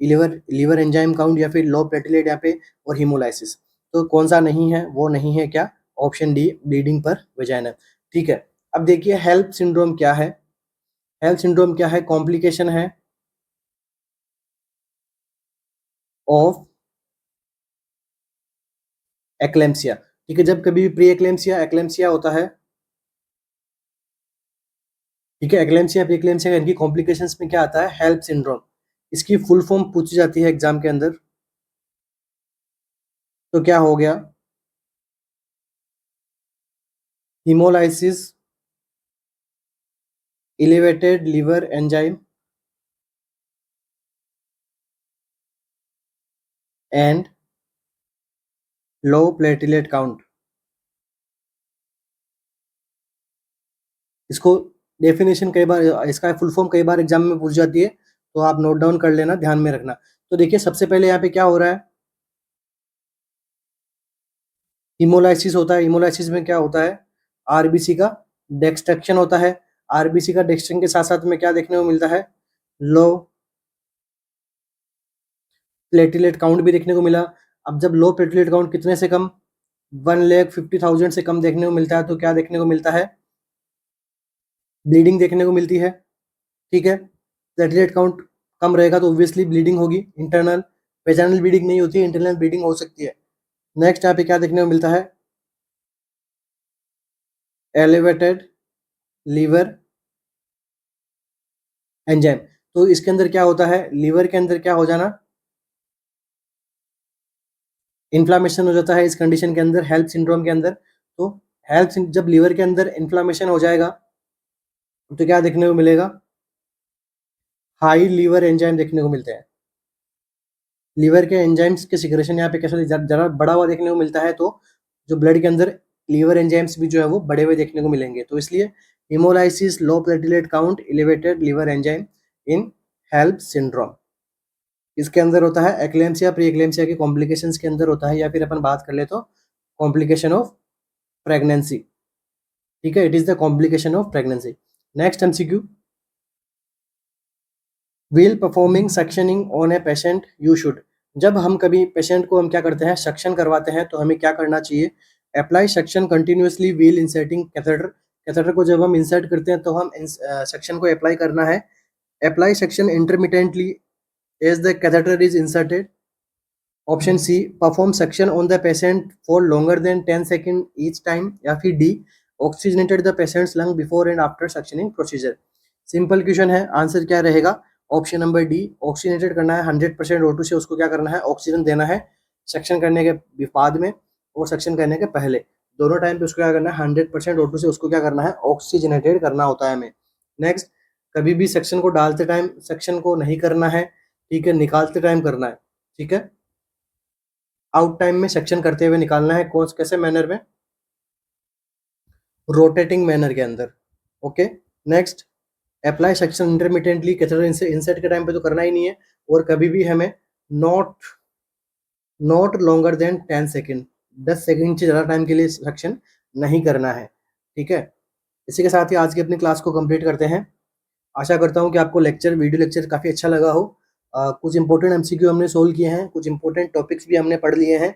A: liver liver enzyme count, या फिर लो प्लेटलेट यहाँ पे, और हीमोलाइसिस। तो कौन सा नहीं है? वो नहीं है क्या? ऑप्शन डी, ब्लीडिंग पर वेजाइनम। ठीक है, अब देखिए हेल्प सिंड्रोम क्या है। हेल्प सिंड्रोम क्या है? कॉम्प्लिकेशन है ऑफ एक्लेम्सिया। ठीक है, जब कभी भी प्री एक्लेम्सिया, एक्लेम्सिया होता है। ठीक है, एक्लेम्सिया, प्री एक्लेम्सिया, इनकी कॉम्प्लिकेशंस में क्या आता है? HELLP syndrome. इसकी फुल फॉर्म पूछी जाती है एग्जाम के अंदर, तो क्या हो गया? Haemolysis, elevated liver enzyme and low platelet count. इसको डेफिनेशन कई बार, इसका फुल फॉर्म कई बार एग्जाम में पूछ जाती है, तो आप नोट डाउन कर लेना, ध्यान में रखना। तो देखिए सबसे पहले यहाँ पे क्या हो रहा है? हीमोलाइसिस होता है। हीमोलाइसिस में क्या होता है? आरबीसी का डिस्ट्रक्शन होता है। आरबीसी का डिस्ट्रक्शन के साथ साथ में क्या देखने को मिलता है? लो प्लेटलेट काउंट भी देखने को मिला। अब जब लो प्लेटलेट काउंट कितने से कम? 1,50,000 से कम देखने को मिलता है, तो क्या देखने को मिलता है? ब्लीडिंग देखने को मिलती है। ठीक है, प्लेटलेट काउंट कम रहेगा तो ऑब्वियसली ब्लीडिंग होगी। इंटरनल वेजाइनल ब्लीडिंग नहीं होती है, इंटरनल ब्लीडिंग हो सकती है। नेक्स्ट यहाँ पे क्या देखने को मिलता है? Elevated liver enzyme. तो इसके अंदर क्या होता है? लीवर के अंदर क्या हो जाना? इन्फ्लामेशन हो जाता है इस कंडीशन के अंदर, हेल्प सिंड्रोम के अंदर। तो हेल्प, जब लीवर के अंदर इन्फ्लामेशन हो जाएगा तो क्या देखने को मिलेगा? हाई लीवर एंजाइम देखने को मिलते हैं। लीवर के एंजाइम्स के सिक्रेशन यहाँ पे कैसे जरा बड़ा हुआ देखने को मिलता है, तो जो ब्लड के अंदर लीवर एंजाइम्स भी जो है वो बड़े हुए देखने को मिलेंगे। तो इसलिए haemolysis, low platelet count, elevated liver enzyme in HELLP syndrome. इसके अंदर होता है एक्लेम्सिया, प्री एक्लेम्सिया के कॉम्प्लिकेशंस के अंदर होता है, या फिर अपन बात कर ले तो कॉम्प्लिकेशन ऑफ प्रेगनेंसी। ठीक है, it is the complication of pregnancy. Next MCQ, wheel performing suctioning on a patient you should. जब हम कभी पेशेंट को हम क्या करते हैं? सक्शन करवाते हैं, तो हमें क्या करना चाहिए? Apply suction continuously wheel inserting catheter. Catheter को जब हम इंसर्ट करते हैं तो हम सक्शन को अप्लाई करना है। Apply suction intermittently as the catheter is inserted. Option C, perform suction on the patient for longer than 10 second each time, या फिर D, oxygenated the patient's lung before and after suctioning procedure. Simple question है, answer क्या रहेगा? Option number D, oxygenated करना है 100% O2 से, उसको क्या करना है? ऑक्सीजन देना है सक्शन करने के बाद में और सक्शन करने के पहले, दोनों टाइम पे उसको क्या करना है? 100% O2 से उसको क्या करना है? ऑक्सीजनेटेड करना होता है हमें। नेक्स्ट, कभी भी सेक्शन को डालते टाइम सेक्शन को नहीं करना है, ठीक है, निकालते टाइम करना है, ठीक है। आउट टाइम में सेक्शन करते हुए निकालना है, कौन कैसे मैनर में, रोटेटिंग मैनर के अंदर, okay. Next, apply section intermittently, catheter insert के टाइम पे तो करना ही नहीं है, और कभी भी हमें not longer than 10 second, 10 second से ज़्यादा टाइम के लिए सेक्शन नहीं करना है, ठीक है। इसी के साथ ही आज की अपनी क्लास को कंप्लीट करते हैं। आशा करता हूँ कि आपको वीडियो लेक्चर काफ़ी अच्छा लगा हो। कुछ इंपॉर्टेंट एमसीक्यू हमने सोल्व किए हैं, कुछ इंपॉर्टेंट टॉपिक्स भी हमने पढ़ लिए हैं,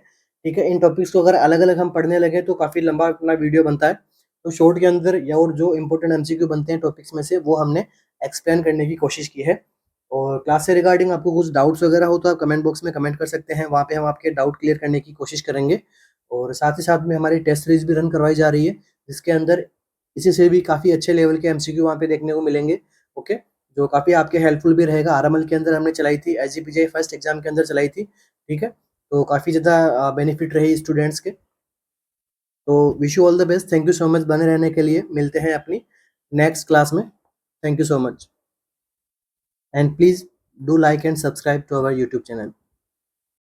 A: ठीक है। इन टॉपिक्स को अगर अलग-अलग हम पढ़ने लगे तो काफ़ी लंबा अपना वीडियो बनता है, तो शॉर्ट के अंदर या और जो इंपॉर्टेंट एमसीक्यू बनते हैं टॉपिक्स में से, वो हमने एक्सप्लेन करने की कोशिश की है। और क्लास से रिगार्डिंग आपको कुछ डाउट्स वगैरह हो तो आप कमेंट बॉक्स में कमेंट कर सकते हैं, वहाँ पे हम आपके डाउट क्लियर करने की कोशिश करेंगे। और साथ ही साथ में हमारी टेस्ट सीरीज भी रन करवाई जा रही है, जिसके अंदर इसी से भी काफ़ी अच्छे लेवल के एमसीक्यू वहाँ पे देखने को मिलेंगे, ओके, जो काफ़ी आपके हेल्पफुल भी रहेगा। आरएमएल के अंदर हमने चलाई थी, एसजीपीजीआई फर्स्ट एग्जाम के अंदर चलाई थी, ठीक है। तो काफ़ी ज़्यादा बेनिफिट रही स्टूडेंट्स के। तो wish you all the best, thank you so much बने रहने के लिए। मिलते हैं अपनी नेक्स्ट क्लास में, thank you so much, and please do like and subscribe to our YouTube channel.